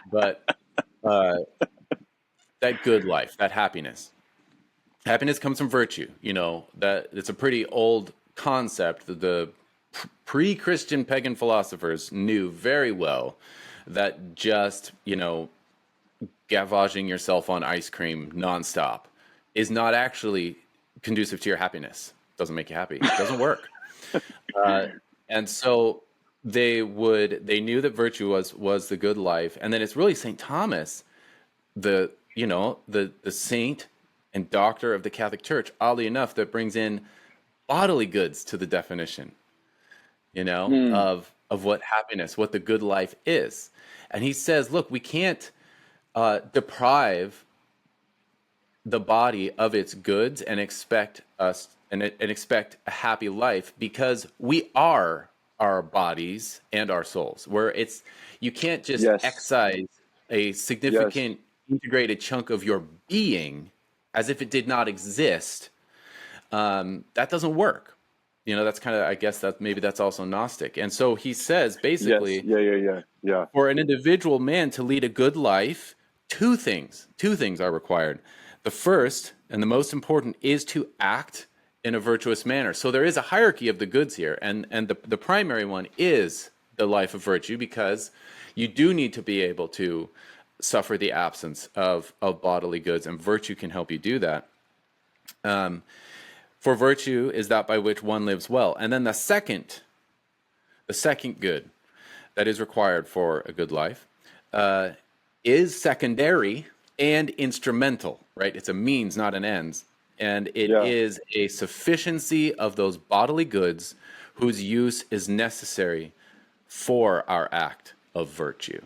But that good life, that happiness comes from virtue. That it's a pretty old concept. The pre-Christian pagan philosophers knew very well that just, gavaging yourself on ice cream nonstop is not actually conducive to your happiness. It doesn't make you happy. It doesn't work. And so they knew that virtue was the good life. And then it's really St. Thomas, the saint and doctor of the Catholic Church, oddly enough, that brings in bodily goods to the definition, of what happiness, what the good life is. And he says, look, we can't deprive the body of its goods and expect expect a happy life, because we are our bodies and our souls. You can't just excise a significant integrated chunk of your being as if it did not exist, that doesn't work. That's kind of, I guess that maybe that's also Gnostic. And so he says Yes. basically, Yeah. for an individual man to lead a good life, two things are required. The first and the most important is to act in a virtuous manner. So there is a hierarchy of the goods here, and the primary one is the life of virtue, because you do need to be able to suffer the absence of bodily goods, and virtue can help you do that. For virtue is that by which one lives well. And then the second good that is required for a good life is secondary and instrumental, right? It's a means, not an ends. And it is a sufficiency of those bodily goods whose use is necessary for our act of virtue.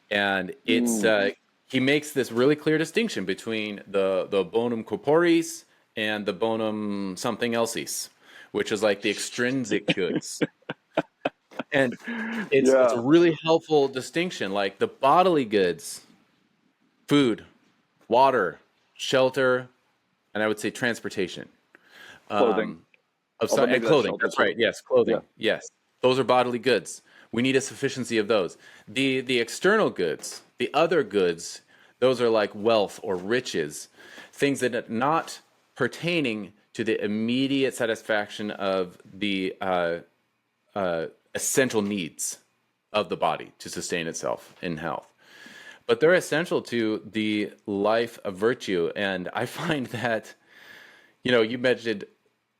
And it's he makes this really clear distinction between the bonum corporis and the bonum something elseis, which is like the extrinsic goods. And it's a really helpful distinction. Like the bodily goods, food, water, shelter, and I would say transportation. Clothing. And clothing. That's right. Yes, clothing. Yeah. Yes. Those are bodily goods. We need a sufficiency of those. The external goods, the other goods, those are like wealth or riches, things that are not pertaining to the immediate satisfaction of the essential needs of the body to sustain itself in health. But they're essential to the life of virtue. And I find that, you mentioned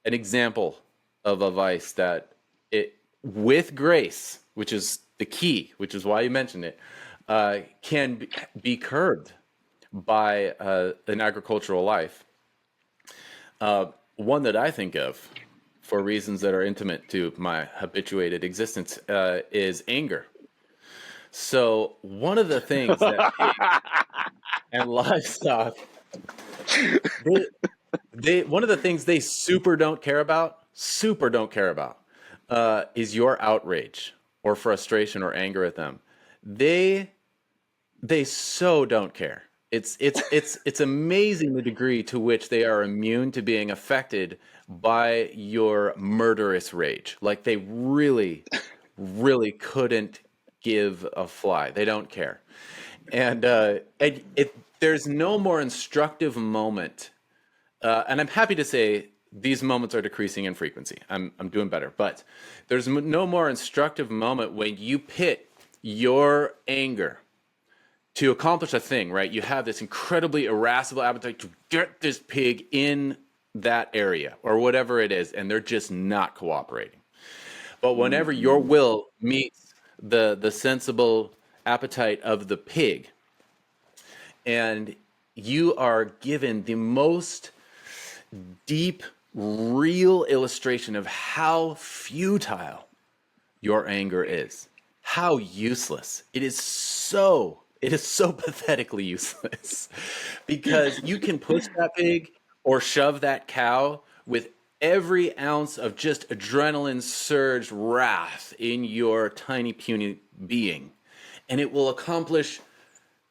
an example of a vice that it, with grace, which is the key, which is why you mentioned it, can be curbed by an agricultural life. One that I think of, for reasons that are intimate to my habituated existence, is anger. So one of the things that pigs and livestock, one of the things they super don't care about, is your outrage or frustration or anger at them. They so don't care. It's amazing the degree to which they are immune to being affected by your murderous rage. Like they really, really couldn't give a fly. They don't care. And there's no more instructive moment. And I'm happy to say these moments are decreasing in frequency. I'm doing better. But there's no more instructive moment when you pit your anger to accomplish a thing, right? You have this incredibly irascible appetite to get this pig in that area or whatever it is, and they're just not cooperating. But whenever your will meets the sensible appetite of the pig, and you are given the most deep, real illustration of how futile your anger is, how useless it is. It is so pathetically useless, because you can push that pig or shove that cow with every ounce of just adrenaline surged wrath in your tiny puny being, and it will accomplish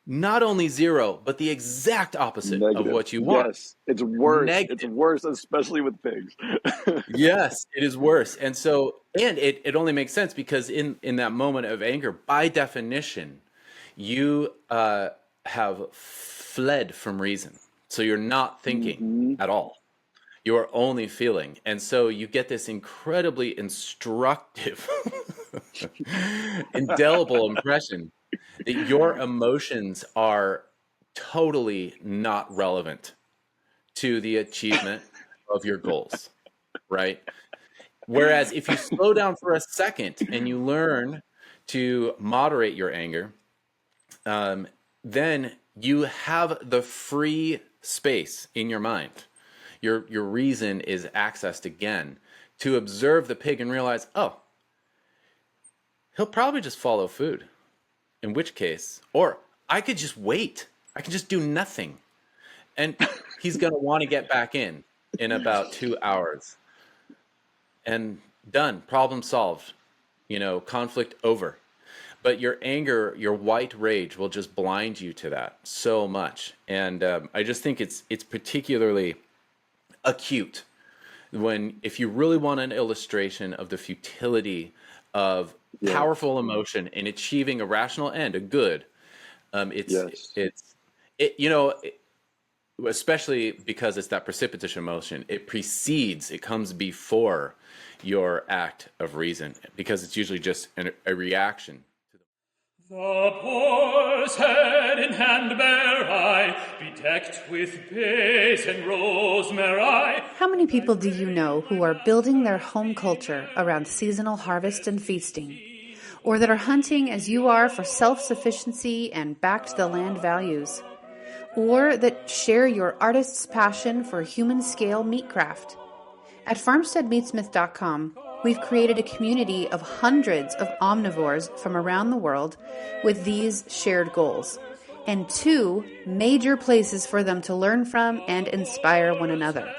not only zero, but the exact opposite of what you want. Yes, it's worse. Negative. It's worse, especially with pigs. Yes, it is worse. And so, and it only makes sense because in that moment of anger, by definition, you have fled from reason. So you're not thinking at all. You are only feeling. And so you get this incredibly instructive, indelible impression that your emotions are totally not relevant to the achievement of your goals, right? Whereas if you slow down for a second and you learn to moderate your anger, then you have the free space in your mind. Your reason is accessed again to observe the pig and realize, oh, he'll probably just follow food. In which case, or I could just wait. I can just do nothing. And he's going to want to get back in about 2 hours. And done. Problem solved. Conflict over. but your anger, your white rage will just blind you to that so much. And I just think it's particularly acute when, if you really want an illustration of the futility of Yeah. powerful emotion in achieving a rational end, a good, it's Yes. it you know especially because it's that precipitous emotion, it comes before your act of reason, because it's usually just a reaction. The poor's head in hand bear I, bedecked with bays and rosemary. How many people do you know who are building their home culture around seasonal harvest and feasting? Or that are hunting as you are for self-sufficiency and back to the land values? Or that share your artist's passion for human-scale meatcraft? At FarmsteadMeatsmith.com, we've created a community of hundreds of omnivores from around the world with these shared goals, and 2 major places for them to learn from and inspire one another.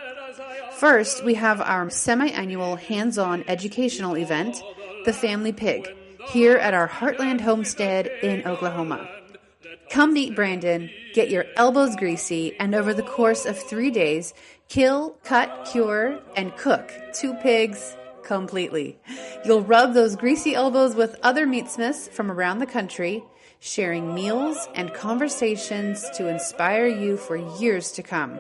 First, we have our semi-annual hands-on educational event, The Family Pig, here at our Heartland homestead in Oklahoma. Come meet Brandon, get your elbows greasy, and over the course of 3 days, kill, cut, cure, and cook 2 pigs completely. You'll rub those greasy elbows with other meatsmiths from around the country, sharing meals and conversations to inspire you for years to come.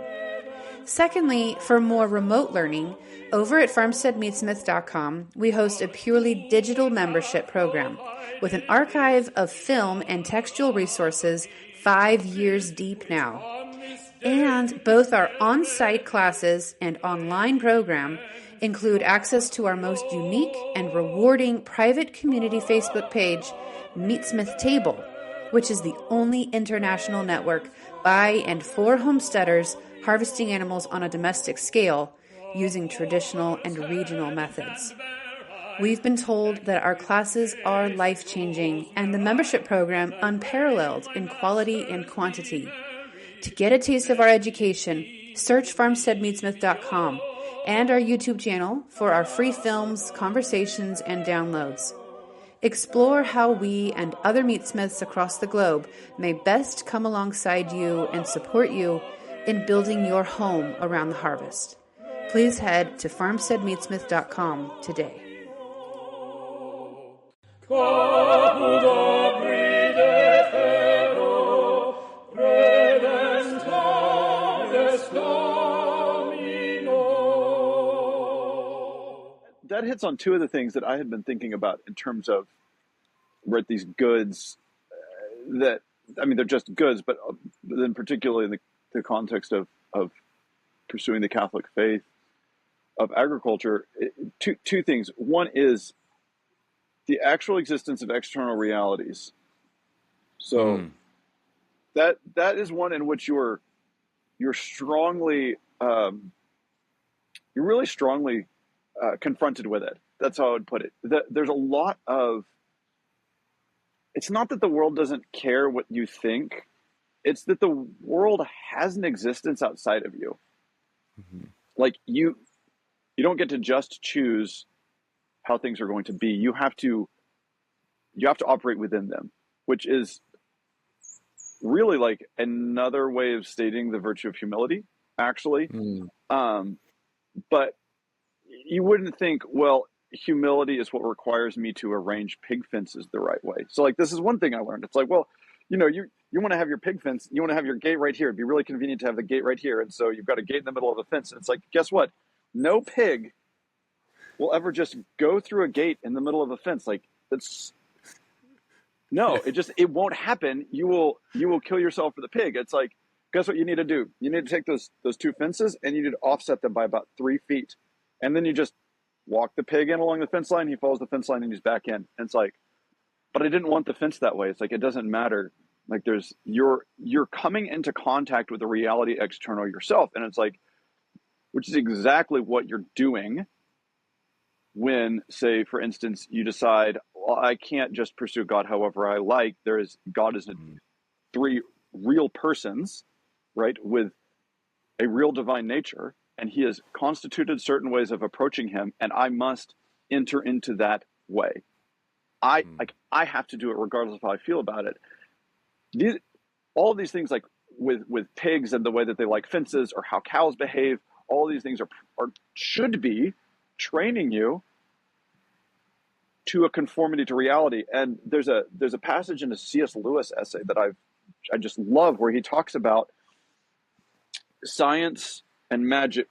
Secondly, for more remote learning, over at FarmsteadMeatsmith.com, we host a purely digital membership program with an archive of film and textual resources 5 years deep now. And both our on-site classes and online program include access to our most unique and rewarding private community Facebook page, Meatsmith Table, which is the only international network by and for homesteaders harvesting animals on a domestic scale using traditional and regional methods. We've been told that our classes are life-changing and the membership program unparalleled in quality and quantity. To get a taste of our education, search FarmsteadMeatsmith.com and our YouTube channel for our free films, conversations, and downloads. Explore how we and other meatsmiths across the globe may best come alongside you and support you in building your home around the harvest. Please head to FarmsteadMeatsmith.com today. That hits on 2 of the things that I had been thinking about in terms of, right, these goods that, I mean, they're just goods, but then particularly in the context of pursuing the Catholic faith, of agriculture. Two things. One is the actual existence of external realities. So that is one in which you're strongly, you're really strongly confronted with it. That's how I would put it. There's a lot of, it's not that the world doesn't care what you think, it's that the world has an existence outside of you. Mm-hmm. Like you don't get to just choose how things are going to be. You have to operate within them, which is really like another way of stating the virtue of humility, actually. But you wouldn't think, well, humility is what requires me to arrange pig fences the right way. So like, this is one thing I learned. It's like, well, you want to have your pig fence, you want to have your gate right here. It'd be really convenient to have the gate right here. And so you've got a gate in the middle of the fence. And it's like, guess what? No pig will ever just go through a gate in the middle of a fence. Like it won't happen. You will kill yourself for the pig. It's like, guess what you need to do? You need to take those 2 fences and you need to offset them by about 3 feet. And then you just walk the pig in along the fence line. He follows the fence line and he's back in. And it's like, but I didn't want the fence that way. It's like, it doesn't matter. Like you're coming into contact with the reality external yourself. And it's like, which is exactly what you're doing when, say, for instance, you decide, well, I can't just pursue God however I like. God is 3 real persons, right, with a real divine nature, and he has constituted certain ways of approaching him, and I must enter into that way. I have to do it regardless of how I feel about it. All of these things, like with pigs and the way that they like fences, or how cows behave, all these things are should be training you to a conformity to reality. And there's a passage in a C.S. Lewis essay that I just love, where he talks about science and magic,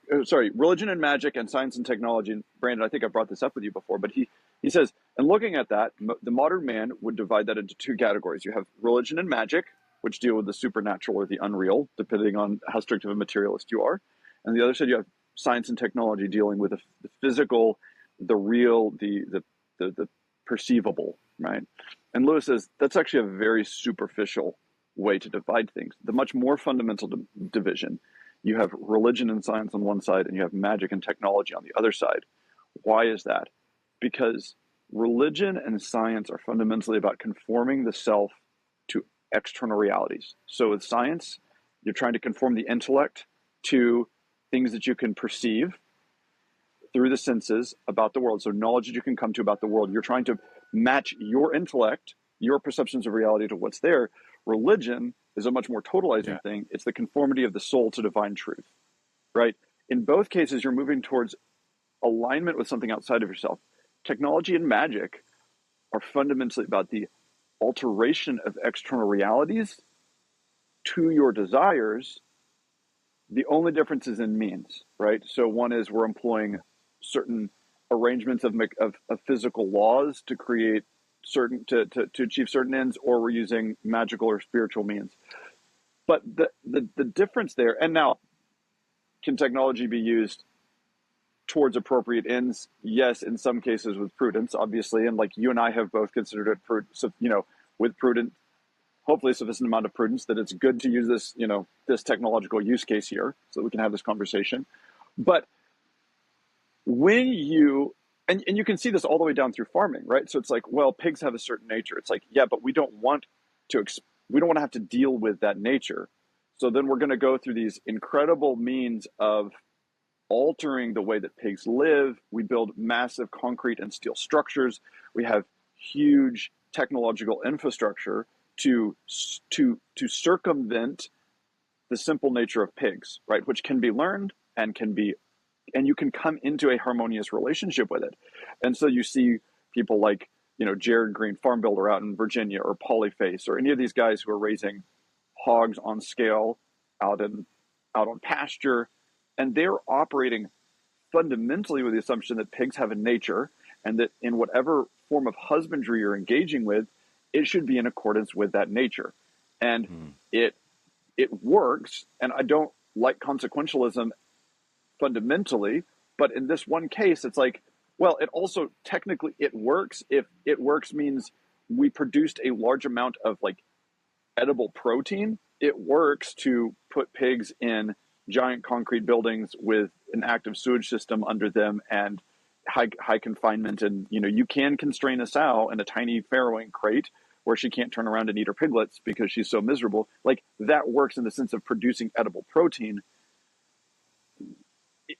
religion and magic, and science and technology. And Brandon, I think I brought this up with you before, but he says, and looking at that, the modern man would divide that into two categories. You have religion and magic, which deal with the supernatural or the unreal, depending on how strict of a materialist you are. And the other side, you have science and technology dealing with the physical, the real, the perceivable, right? And Lewis says that's actually a very superficial way to divide things. The much more fundamental division, you have religion and science on one side, and you have magic and technology on the other side. Why is that? Because religion and science are fundamentally about conforming the self to external realities. So with science, you're trying to conform the intellect to things that you can perceive through the senses about the world. So knowledge that you can come to about the world. You're trying to match your intellect, your perceptions of reality, to what's there. Religion is a much more totalizing thing. It's the conformity of the soul to divine truth, right? In both cases, you're moving towards alignment with something outside of yourself. Technology and magic are fundamentally about the alteration of external realities to your desires. The only difference is in means, right? So one is we're employing certain arrangements of physical laws to create certain to achieve certain ends, or we're using magical or spiritual means. But the difference there, and now, can technology be used towards appropriate ends? Yes, in some cases with prudence, obviously, and like you and I have both considered it with prudent, hopefully a sufficient amount of prudence, that it's good to use this, this technological use case here so that we can have this conversation. But when you, and you can see this all the way down through farming, right? So it's like, well, pigs have a certain nature. It's like, yeah, but we don't want to have to deal with that nature. So then we're going to go through these incredible means of altering the way that pigs live. We build massive concrete and steel structures. We have huge technological infrastructure to circumvent the simple nature of pigs, right? Which can be learned and you can come into a harmonious relationship with it. And so you see people like, Jared Green, farm builder out in Virginia, or Polyface, or any of these guys who are raising hogs on scale out on pasture, and they're operating fundamentally with the assumption that pigs have a nature, and that in whatever form of husbandry you're engaging with, it should be in accordance with that nature. And it works. And I don't like consequentialism fundamentally, but in this one case, it's like, well, it also technically it works. If it works means we produced a large amount of like edible protein. It works to put pigs in giant concrete buildings with an active sewage system under them and high confinement. And, you can constrain a sow in a tiny farrowing crate where she can't turn around and eat her piglets because she's so miserable. Like, that works in the sense of producing edible protein.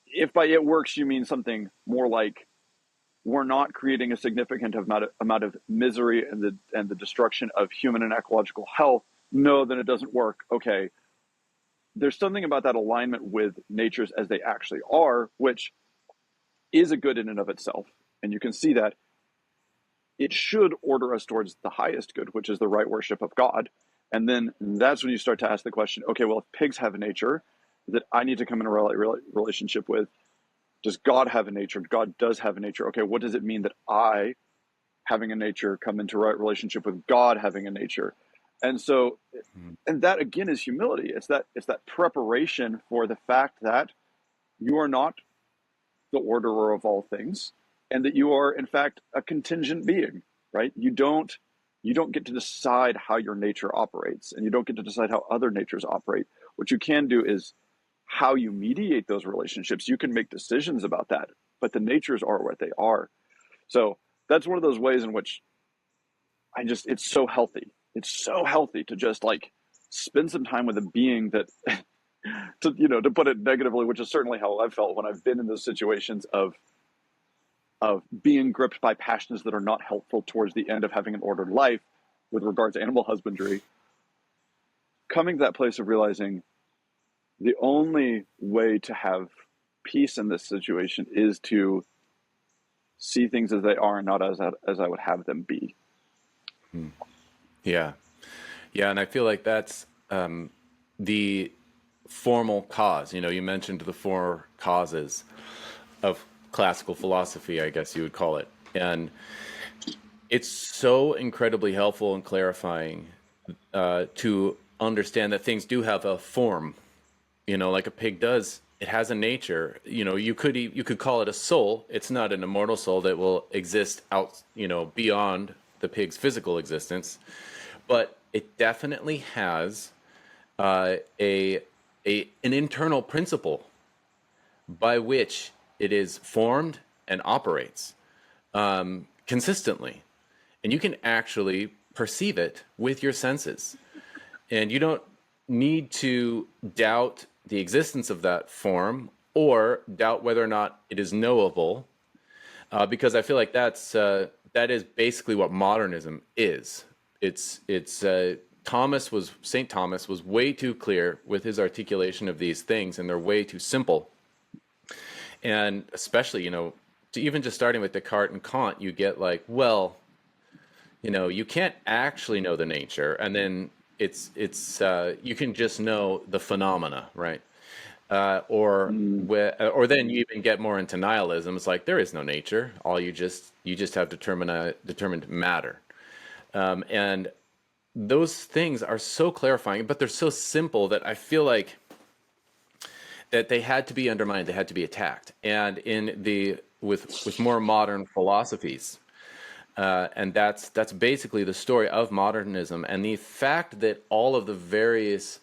If by it works, you mean something more like we're not creating a significant amount of misery and the destruction of human and ecological health, no, then it doesn't work. Okay. There's something about that alignment with natures as they actually are, which is a good in and of itself. And you can see that it should order us towards the highest good, which is the right worship of God. And then that's when you start to ask the question, okay, well, if pigs have a nature that I need to come in a relationship with, does God have a nature? God does have a nature. Okay, what does it mean that I, having a nature, come into right relationship with God having a nature? And so, and that again is humility. It's that preparation for the fact that you are not the orderer of all things, and that you are in fact a contingent being, right? You don't get to decide how your nature operates, and you don't get to decide how other natures operate. What you can do is how you mediate those relationships. You can make decisions about that, but the natures are what they are. So that's one of those ways in which it's so healthy. It's so healthy to just like spend some time with a being that, to put it negatively, which is certainly how I've felt when I've been in those situations of of being gripped by passions that are not helpful towards the end of having an ordered life with regards to animal husbandry, coming to that place of realizing the only way to have peace in this situation is to see things as they are and not as I would have them be. Yeah. Yeah. And I feel like that's the formal cause. You mentioned the four causes of classical philosophy, I guess you would call it. And it's so incredibly helpful and clarifying to understand that things do have a form, like a pig does. It has a nature. You could call it a soul. It's not an immortal soul that will exist out, beyond the pig's physical existence, but it definitely has an internal principle by which it is formed and operates consistently, and you can actually perceive it with your senses, and you don't need to doubt the existence of that form or doubt whether or not it is knowable, because I feel like that is basically what modernism is. It's St. Thomas was way too clear with his articulation of these things, and they're way too simple. And especially, even just starting with Descartes and Kant, you get like, well, you can't actually know the nature, and then it's you can just know the phenomena, right? Or then you even get more into nihilism. It's like there is no nature. All you just have determined matter, and those things are so clarifying, but they're so simple that I feel like that they had to be undermined, they had to be attacked. And with more modern philosophies, and that's basically the story of modernism, and the fact that all of the various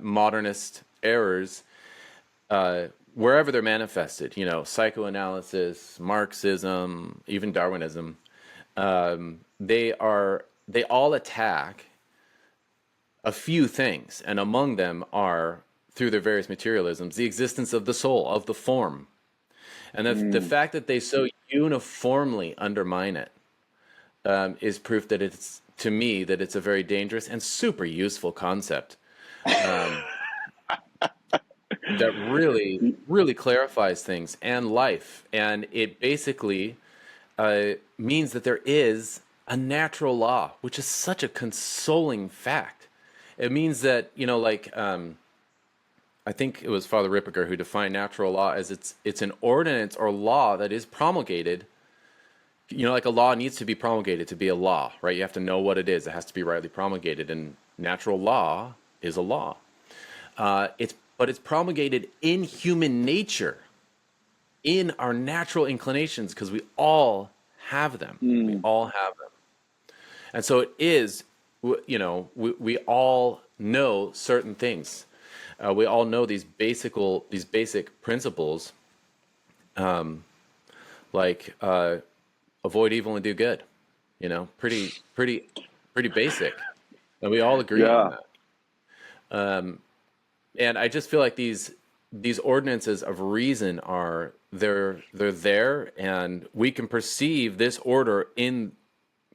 modernist errors, wherever they're manifested, psychoanalysis, Marxism, even Darwinism, they all attack a few things, and among them are, through their various materialisms, the existence of the soul, of the form. And the fact that they so uniformly undermine it is proof that to me, that it's a very dangerous and super useful concept that really, really clarifies things and life. And it basically means that there is a natural law, which is such a consoling fact. It means that, I think it was Father Ripperger who defined natural law as it's an ordinance or law that is promulgated. Like a law needs to be promulgated to be a law, right? You have to know what it is. It has to be rightly promulgated, and natural law is a law. But it's promulgated in human nature, in our natural inclinations, because we all have them. We all have them. And so it is, we all know certain things. We all know these basic principles, like avoid evil and do good. Pretty basic, and we all agree on that. And I just feel like these ordinances of reason they're there, and we can perceive this order in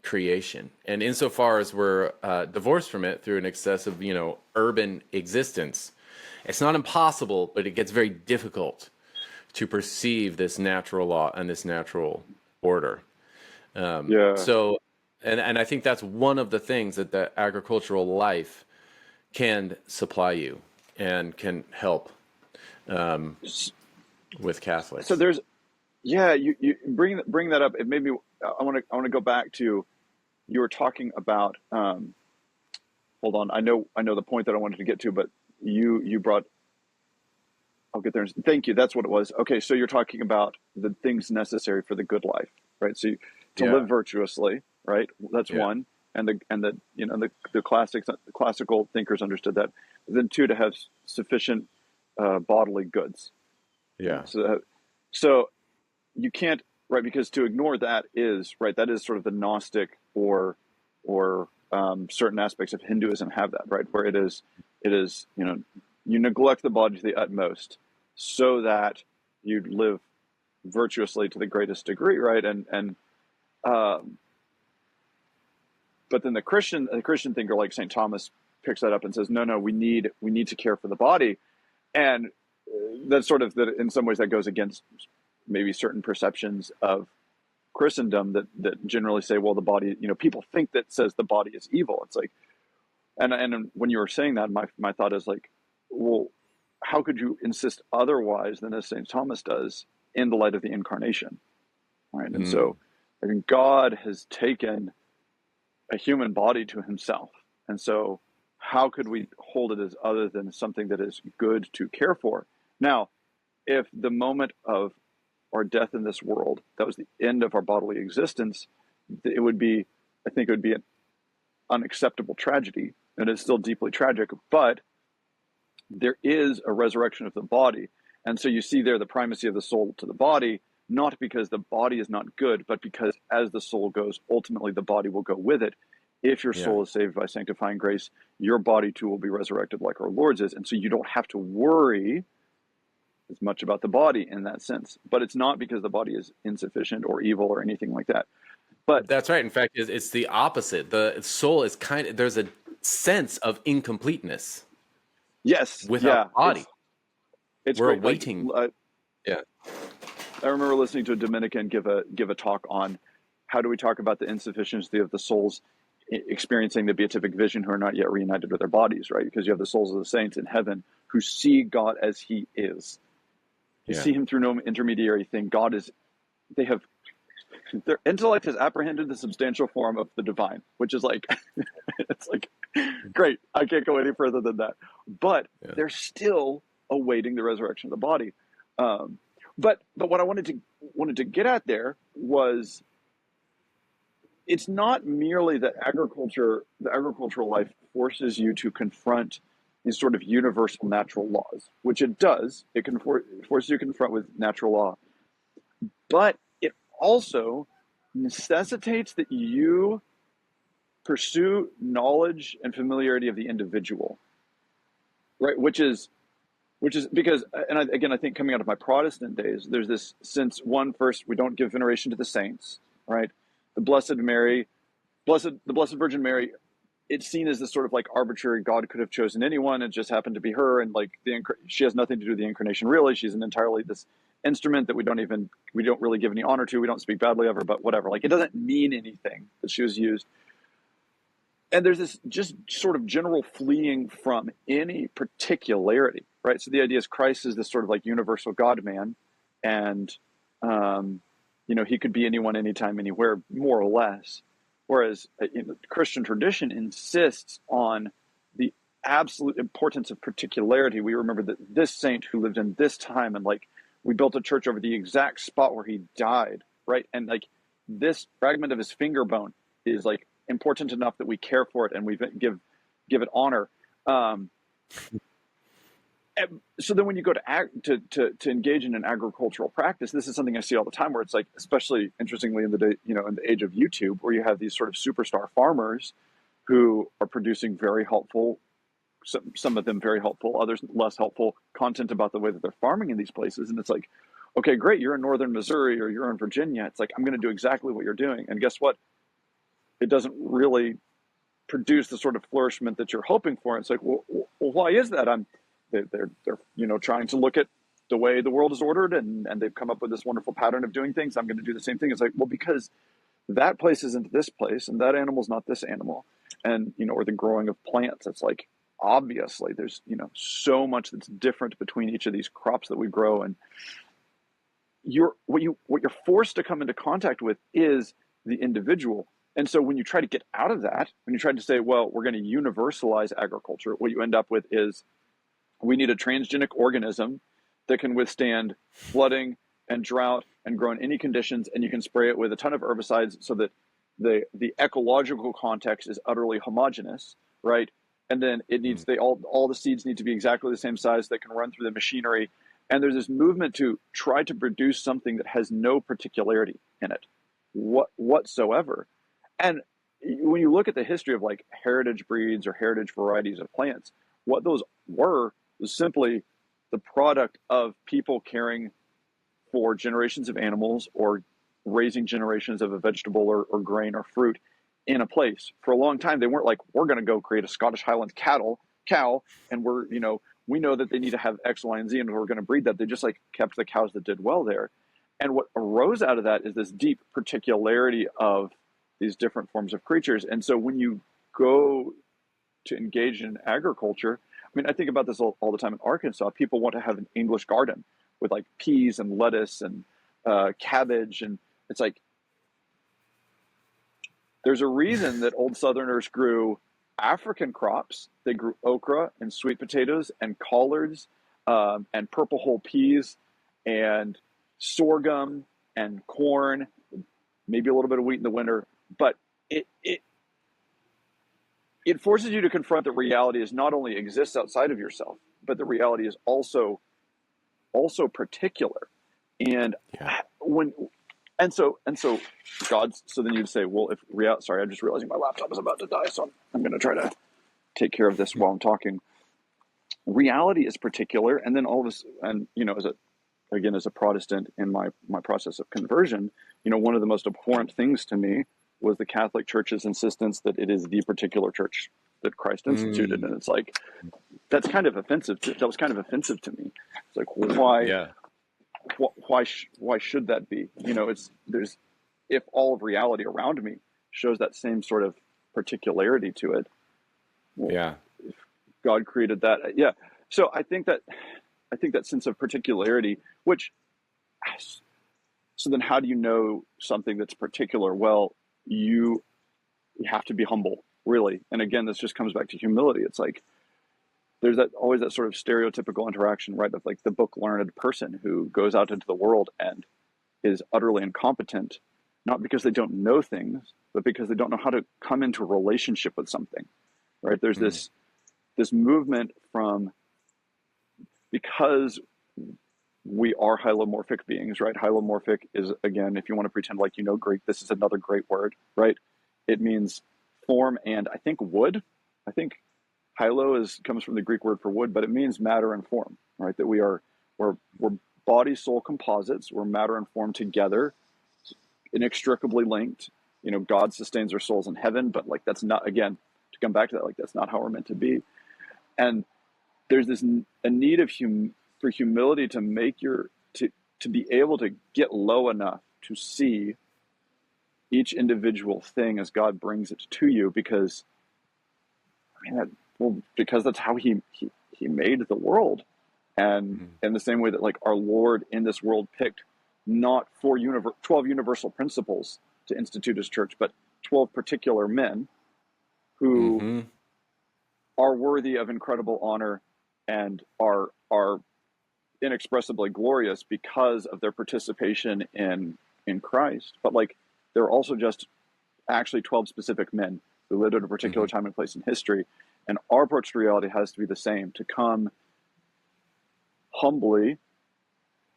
creation. And insofar as we're divorced from it through an excessive, urban existence, it's not impossible, but it gets very difficult to perceive this natural law and this natural order. So, and I think that's one of the things that the agricultural life can supply you and can help with Catholics. So there's, you bring that up. It made me. I want to go back to, you were talking about. Hold on, I know the point that I wanted to get to, but you brought. I'll get there. Thank you. That's what it was. Okay, so you're talking about the things necessary for the good life, right? So to live virtuously, right? That's one. And the classical thinkers understood that. Then two, to have sufficient bodily goods. Yeah. So you can't, right? Because to ignore that is right. That is sort of the Gnostic or certain aspects of Hinduism have that, right? Where it is you neglect the body to the utmost so that you'd live virtuously to the greatest degree, right? Um, but then the Christian thinker like St. Thomas picks that up and says, no, we need to care for the body. And that's sort of, that in some ways that goes against maybe certain perceptions of Christendom that generally say, well, the body, people think that says the body is evil. It's like, and when you were saying that, my thought is like, well, how could you insist otherwise than as St. Thomas does in the light of the incarnation, right? And so I think God has taken a human body to himself. And so how could we hold it as other than something that is good to care for? Now, if the moment of our death in this world, that was the end of our bodily existence, it would be, I think it would be an unacceptable tragedy. And it's still deeply tragic, but there is a resurrection of the body. And so you see there the primacy of the soul to the body, not because the body is not good, but because as the soul goes, ultimately the body will go with it. If your soul is saved by sanctifying grace, your body too will be resurrected like our Lord's is. And so you don't have to worry as much about the body in that sense. But it's not because the body is insufficient or evil or anything like that. But that's right. In fact, it's the opposite. The soul is there's a sense of incompleteness. Yes. Without body. It's we're great. waiting. I remember listening to a Dominican give a talk on how do we talk about the insufficiency of the souls experiencing the beatific vision who are not yet reunited with their bodies, right? Because you have the souls of the saints in heaven who see God as he is. You see him through no intermediary thing. Their intellect has apprehended the substantial form of the divine, which is like, it's like, great. I can't go any further than that. But they're still awaiting the resurrection of the body. But what I wanted to get at there was, it's not merely that the agricultural life forces you to confront these sort of universal natural laws, which it does. It can force you to confront with natural law, but it also necessitates that you pursue knowledge and familiarity of the individual, right? Which is because, and I think coming out of my Protestant days, there's this sense, first, we don't give veneration to the saints, right? The Blessed Virgin Mary, it's seen as this sort of like arbitrary, God could have chosen anyone, it just happened to be her, and like she has nothing to do with the incarnation really. She's an entirely this instrument that we don't really give any honor to. We don't speak badly of her, but whatever. Like, it doesn't mean anything that she was used. And there's this just sort of general fleeing from any particularity, right? So the idea is Christ is this sort of like universal God-man, and he could be anyone, anytime, anywhere, more or less. Whereas the Christian tradition insists on the absolute importance of particularity. We remember that this saint who lived in this time, and like we built a church over the exact spot where he died, right? And like this fragment of his finger bone is like important enough that we care for it and we give it honor. So then when you go to engage in an agricultural practice, this is something I see all the time, where it's like, especially interestingly in the age of YouTube, where you have these sort of superstar farmers who are producing very helpful, some of them very helpful, others less helpful content about the way that they're farming in these places. And it's like, okay, great, you're in northern Missouri or you're in Virginia. It's like, I'm going to do exactly what you're doing. And guess what? It doesn't really produce the sort of flourishment that you're hoping for. And it's like, well, why is that? They're trying to look at the way the world is ordered, and they've come up with this wonderful pattern of doing things. I'm going to do the same thing. It's like, well, because that place isn't this place, and that animal's not this animal, and or the growing of plants. It's like, obviously there's so much that's different between each of these crops that we grow, and what you're forced to come into contact with is the individual. And so when you try to get out of that, when you try to say, well, we're going to universalize agriculture, what you end up with is, we need a transgenic organism that can withstand flooding and drought and grow in any conditions, and you can spray it with a ton of herbicides so that the ecological context is utterly homogeneous, right? And then it needs all the seeds need to be exactly the same size that can run through the machinery. And there's this movement to try to produce something that has no particularity in it whatsoever. And when you look at the history of like heritage breeds or heritage varieties of plants, what those were was simply the product of people caring for generations of animals or raising generations of a vegetable or grain or fruit in a place. For a long time, they weren't like, we're going to go create a Scottish Highland cow, and we know that they need to have X, Y, and Z, and we're going to breed that. They just like kept the cows that did well there. And what arose out of that is this deep particularity of these different forms of creatures. And so when you go to engage in agriculture, I mean, I think about this all the time in Arkansas. People want to have an English garden with like peas and lettuce and cabbage. And it's like, there's a reason that old Southerners grew African crops. They grew okra and sweet potatoes and collards and purple whole peas and sorghum and corn, maybe a little bit of wheat in the winter. But it forces you to confront that reality is not only exists outside of yourself, but the reality is also particular. And so then you'd say, well, sorry, I'm just realizing my laptop is about to die, so I'm going to try to take care of this while I'm talking. Reality is particular, and then all of this, and as a Protestant in my process of conversion, one of the most abhorrent things to me was the Catholic Church's insistence that it is the particular church that Christ instituted, and it's like that's kind of offensive. That was kind of offensive to me. It's like, why? Yeah. Why should that be? If all of reality around me shows that same sort of particularity to it. Well, if God created that, yeah. So I think that sense of particularity, so then how do you know something that's particular? Well, you have to be humble, really. And again, this just comes back to humility. It's like, there's always that sort of stereotypical interaction, right? Of like the book learned person who goes out into the world and is utterly incompetent, not because they don't know things, but because they don't know how to come into a relationship with something, right? There's this movement from, because we are hylomorphic beings, right? Hylomorphic is, again, if you want to pretend like Greek, this is another great word, right? It means form and, I think, wood. I think hylo comes from the Greek word for wood, but it means matter and form, right? That we're body soul composites. We're matter and form together, inextricably linked. God sustains our souls in heaven, but like that's not, again, to come back to that, like that's not how we're meant to be. And there's a need for humility to make to be able to get low enough to see each individual thing as God brings it to you, because that's how he made the world. And in the same way that like our Lord in this world picked not 12 universal principles to institute his church, but 12 particular men who are worthy of incredible honor and are inexpressibly glorious because of their participation in Christ. But like, they're also just actually 12 specific men who lived at a particular time and place in history. And our approach to reality has to be the same, to come humbly,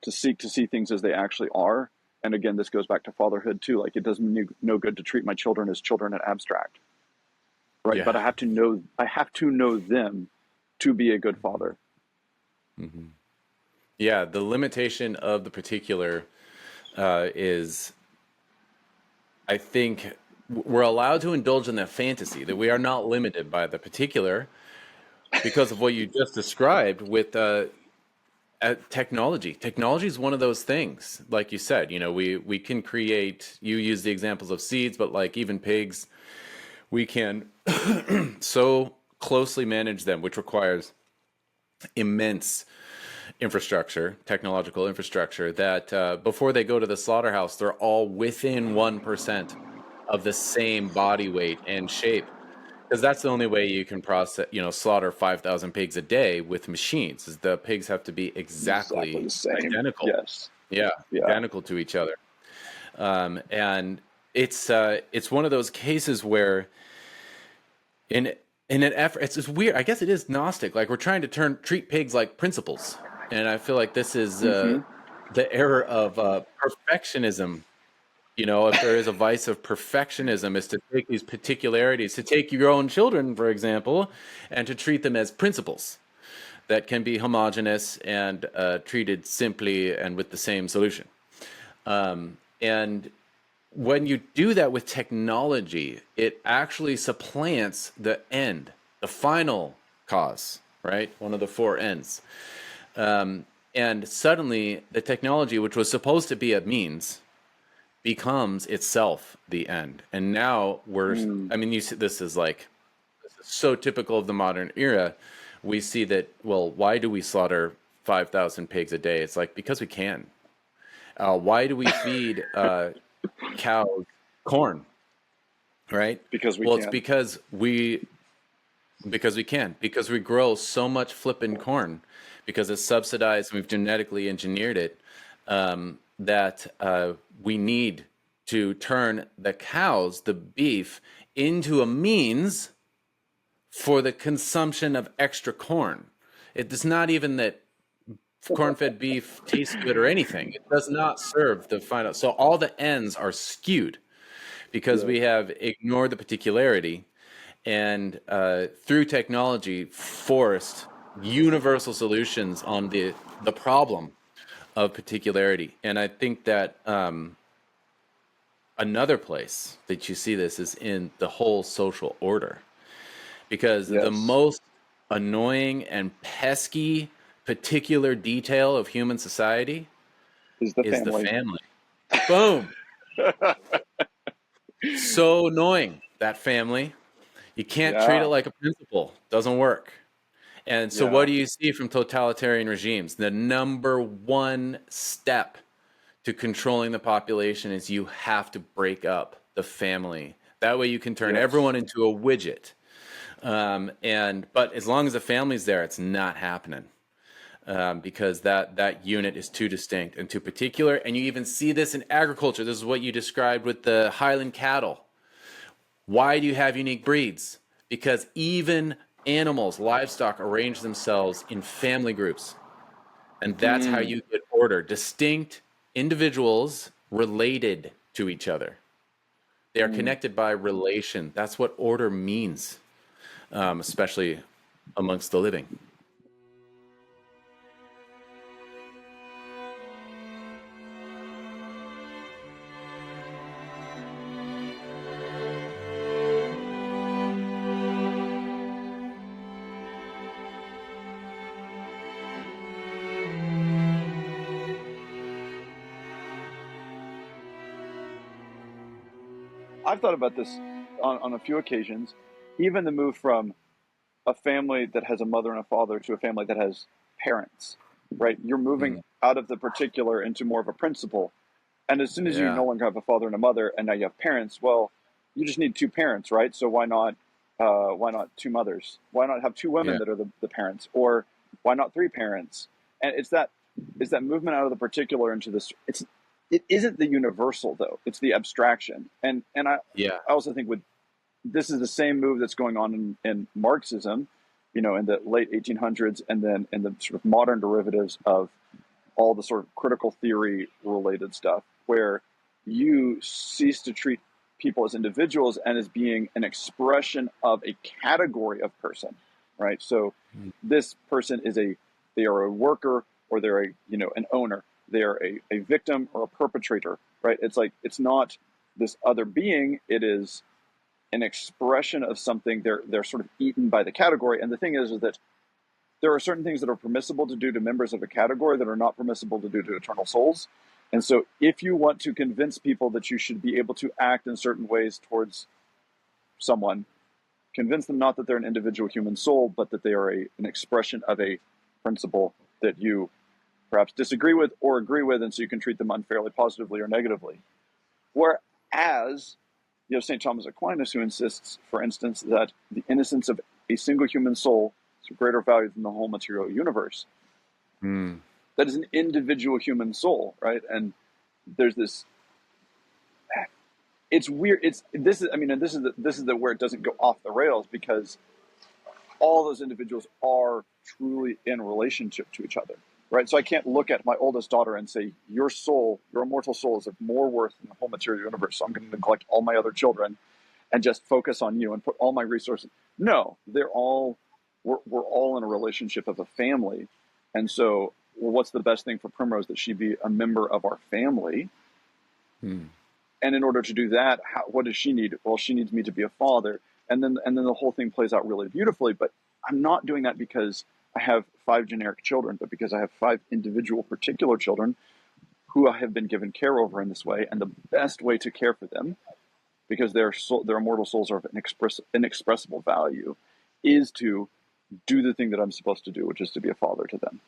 to seek to see things as they actually are. And again, this goes back to fatherhood too. Like, it does me no good to treat my children as children in abstract, right? Yeah. But I have to know them to be a good father. Yeah, the limitation of the particular is, I think, we're allowed to indulge in that fantasy that we are not limited by the particular because of what you just described with technology. Technology is one of those things, like you said. We can create. You use the examples of seeds, but like even pigs, we can so closely manage them, which requires immense technological infrastructure, that before they go to the slaughterhouse, they're all within 1% of the same body weight and shape, because that's the only way you can slaughter 5,000 pigs a day with machines. Is the pigs have to be exactly the same. Identical. Yes. Yeah, identical to each other. And it's one of those cases where in an effort, it's weird. I guess it is Gnostic. Like, we're trying to treat pigs like principles. And I feel like this is the error of perfectionism. If there is a vice of perfectionism, is to take these particularities, to take your own children, for example, and to treat them as principles. that can be homogeneous and treated simply and with the same solution. And when you do that with technology, it actually supplants the end, the final cause, right? One of the four ends. And suddenly the technology, which was supposed to be a means, becomes itself the end. And now I mean, you see, this is so typical of the modern era. We see that, well, why do we slaughter 5,000 pigs a day? It's like, because we can. Why do we feed cows corn, right? Because we Well, can. it's because we can, because we grow so much flippin' corn, because it's subsidized and we've genetically engineered it, that we need to turn the cows, the beef, into a means for the consumption of extra corn. It is not even that corn-fed beef tastes good or anything. It does not serve the final. So all the ends are skewed because we have ignored the particularity, and through technology forced universal solutions on the problem of particularity. And I think that another place that you see this is in the whole social order, because the most annoying and pesky particular detail of human society is the family. Boom. So annoying, that family. You can't treat it like a principle. Doesn't work. And so what do you see from totalitarian regimes? The number one step to controlling the population is you have to break up the family. That way you can turn everyone into a widget. But as long as the family's there, it's not happening. Because that unit is too distinct and too particular. And you even see this in agriculture. This is what you described with the Highland cattle. Why do you have unique breeds? Because even animals, livestock, arrange themselves in family groups. And that's how you get order. Distinct individuals related to each other. They are connected by relation. That's what order means, especially amongst the living. I've thought about this on a few occasions, even the move from a family that has a mother and a father to a family that has parents, right? You're moving out of the particular into more of a principle. And as soon as you no longer have a father and a mother and now you have parents, well, you just need two parents, right? So why not two mothers? Why not have two women that are the parents? Or why not three parents? And it's that movement out of the particular into this. It isn't the universal though. It's the abstraction. And I also think this is the same move that's going on in Marxism, in the late 1800s, and then in the sort of modern derivatives of all the sort of critical theory related stuff, where you cease to treat people as individuals and as being an expression of a category of person, right? So this person they are a worker, or they're an owner. They're a victim or a perpetrator, right? It's like, it's not this other being. It is an expression of something. They're sort of eaten by the category. And the thing is that there are certain things that are permissible to do to members of a category that are not permissible to do to eternal souls. And so if you want to convince people that you should be able to act in certain ways towards someone, convince them not that they're an individual human soul, but that they are an expression of a principle that you perhaps disagree with or agree with, and so you can treat them unfairly, positively or negatively. Whereas you have St. Thomas Aquinas, who insists, for instance, that the innocence of a single human soul is of greater value than the whole material universe. That is an individual human soul, right? And there's this. It's weird. This is where it doesn't go off the rails, because all those individuals are truly in relationship to each other. Right, so I can't look at my oldest daughter and say, your soul, your immortal soul, is of more worth than the whole material universe, so I'm going to neglect all my other children and just focus on you and put all my resources. No, they're all we're all in a relationship of a family. And so, well, what's the best thing for Primrose? That she be a member of our family. And in order to do that, what does she need? Well, she needs me to be a father. And then the whole thing plays out really beautifully. But I'm not doing that because I have 5 generic children, but because I have 5 individual particular children who I have been given care over in this way. And the best way to care for them, because their immortal souls are of inexpressible value, is to do the thing that I'm supposed to do, which is to be a father to them.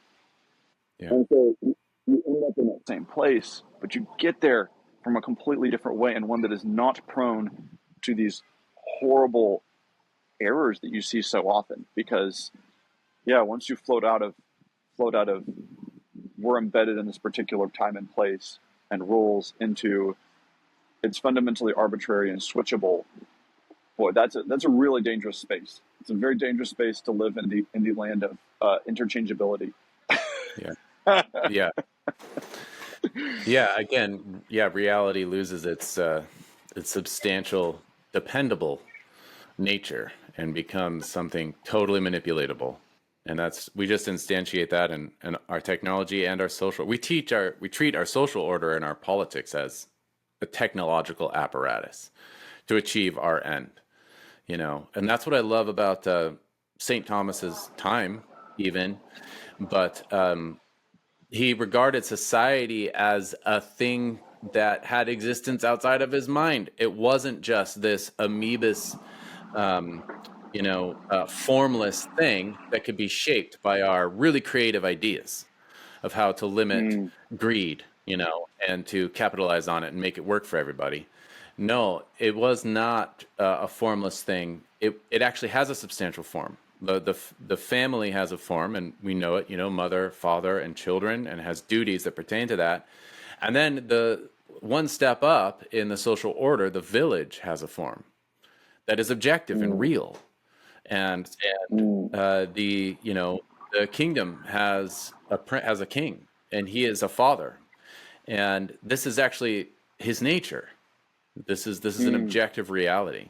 Yeah. And so you end up in that same place, but you get there from a completely different way, and one that is not prone to these horrible errors that you see so often. Because, yeah, once you float out of we're embedded in this particular time and place and rules into it's fundamentally arbitrary and switchable. Boy, that's a really dangerous space. It's a very dangerous space to live in the land of interchangeability. Yeah. Yeah. Yeah. Again, yeah, reality loses its substantial, dependable nature and becomes something totally manipulatable. And we just instantiate that in our technology and our social. We treat our social order and our politics as a technological apparatus to achieve our end, and that's what I love about St. Thomas's time, even. But he regarded society as a thing that had existence outside of his mind. It wasn't just this amoebus, formless thing that could be shaped by our really creative ideas of how to limit greed, and to capitalize on it and make it work for everybody. No, it was not a formless thing. It actually has a substantial form. The family has a form, and we know it, mother, father, and children, and has duties that pertain to that. And then the one step up in the social order, the village has a form that is objective and real. And the kingdom has a king, and he is a father. And this is actually his nature. This is an objective reality.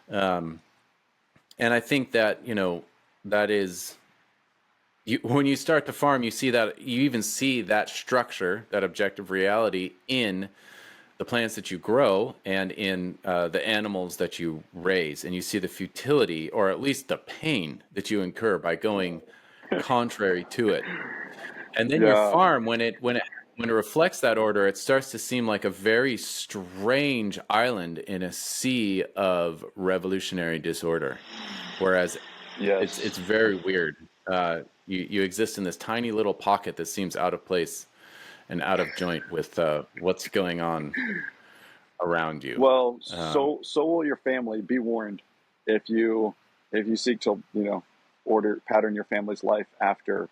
And I think that, that is, when you start to farm, you even see that structure, that objective reality in the plants that you grow and in the animals that you raise. And you see the futility, or at least the pain that you incur by going contrary to it. And then your farm, when it reflects that order, it starts to seem like a very strange island in a sea of revolutionary disorder. Whereas it's very weird. You exist in this tiny little pocket that seems out of place and out of joint with what's going on around you. Well, so will your family. Be warned. If you seek to pattern your family's life after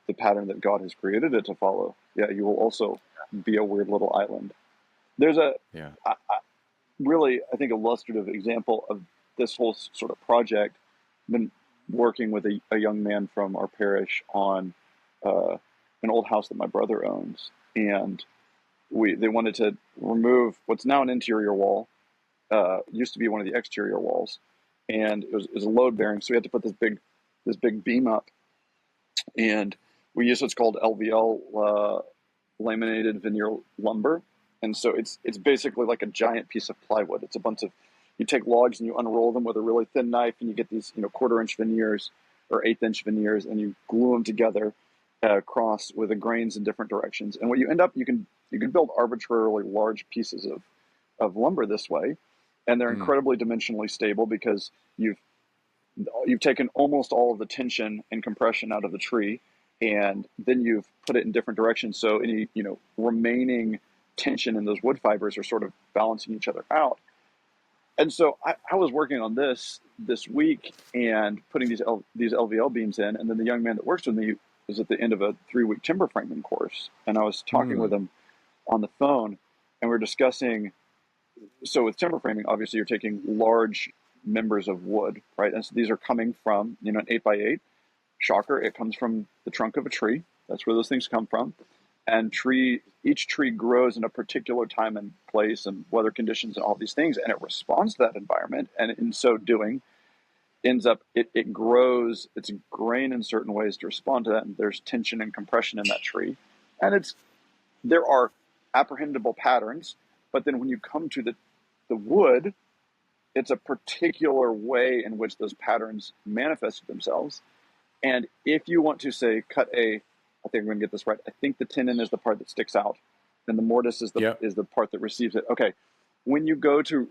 the pattern that God has created it to follow, you will also be a weird little island. There's really, I think, illustrative example of this whole sort of project. I've been working with a young man from our parish on an old house that my brother owns, and they wanted to remove what's now an interior wall. Used to be one of the exterior walls, and it was a load bearing, so we had to put this big beam up, and we use what's called LVL, laminated veneer lumber. And so it's basically like a giant piece of plywood. It's a bunch of, you take logs and you unroll them with a really thin knife, and you get these 1/4-inch veneers or 1/8-inch veneers, and you glue them together across with the grains in different directions. And what you end up, you can build arbitrarily large pieces of lumber this way, and they're incredibly dimensionally stable because you've taken almost all of the tension and compression out of the tree, and then you've put it in different directions. So any remaining tension in those wood fibers are sort of balancing each other out. And so I was working on this week and putting these LVL beams in, and then the young man that works with me was at the end of a 3-week timber framing course, and I was talking with him on the phone, and we were discussing. So with timber framing, obviously you're taking large members of wood, right? And so these are coming from an 8x8. Shocker, it comes from the trunk of a tree. That's where those things come from. And each tree grows in a particular time and place and weather conditions and all these things, and it responds to that environment. And in so doing, ends up, it grows, it's grain in certain ways to respond to that, and there's tension and compression in that tree. And there are apprehendable patterns, but then when you come to the wood, it's a particular way in which those patterns manifested themselves. And if you want to say I think I'm going to get this right. I think the tenon is the part that sticks out, and the mortise is the part that receives it. Okay, when you go to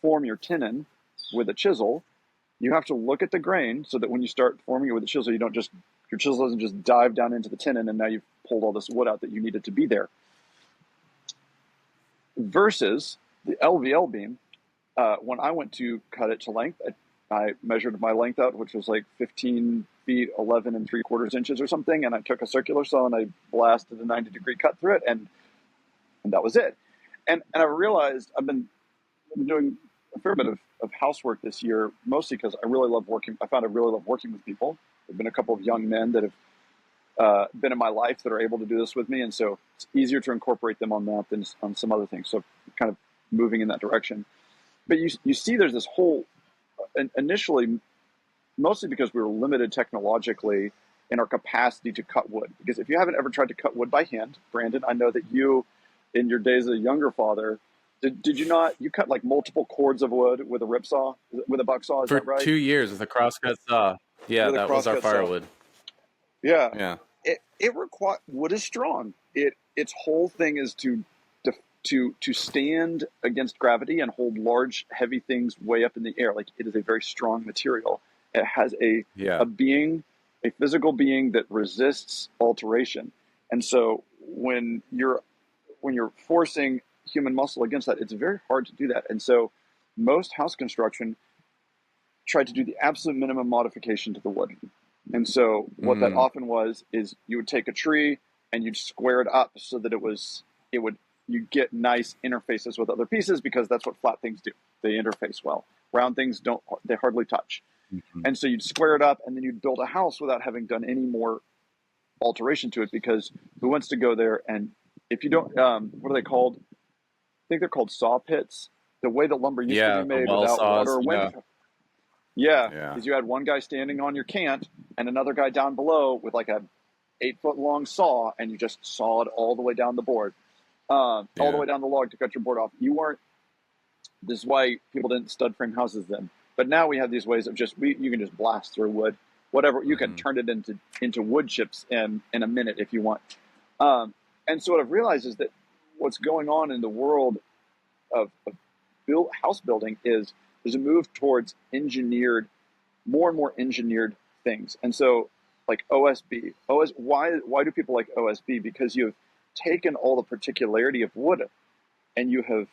form your tenon with a chisel, you have to look at the grain so that when you start forming it with a chisel, your chisel doesn't just dive down into the tenon and now you've pulled all this wood out that you needed to be there. Versus the LVL beam, when I went to cut it to length, I measured my length out, which was like 15 feet, 11 and 3/4 inches or something. And I took a circular saw and I blasted a 90-degree cut through it. And that was it. And I realized I've been doing a fair bit of housework this year, mostly because I really love working. I found I really love working with people. There've been a couple of young men that have been in my life that are able to do this with me. And so it's easier to incorporate them on that than on some other things. So kind of moving in that direction. But you see there's this whole, initially, mostly because we were limited technologically in our capacity to cut wood. Because if you haven't ever tried to cut wood by hand, Brandon, I know that you, in your days as a younger father, did you not, you cut like multiple cords of wood with a rip saw, with a buck saw, is that right? For 2 years with a crosscut saw. Yeah, that was our firewood. Yeah. It requires, wood is strong. Its whole thing is to stand against gravity and hold large, heavy things way up in the air. Like, it is a very strong material. It has a physical being that resists alteration. And so when you're forcing human muscle against that, it's very hard to do that. And so most house construction tried to do the absolute minimum modification to the wood. And so what that often was is you would take a tree and you'd square it up so that you get nice interfaces with other pieces, because that's what flat things do. They interface well. Round things they hardly touch. And so you'd square it up and then you'd build a house without having done any more alteration to it, because who wants to go there? And if you don't, what are they called? I think they're called saw pits. The way that lumber used to be made without water or wind. Because you had one guy standing on your cant and another guy down below with like a 8-foot long saw, and you just sawed all the way down the board, all the way down the log to cut your board off. This is why people didn't stud frame houses then. But now we have these ways of you can just blast through wood, whatever. You can turn it into wood chips in a minute if you want. And so what I've realized is that what's going on in the world of house building is there's a move towards more and more engineered things. And so like OSB, why do people like OSB? Because you've taken all the particularity of wood and you have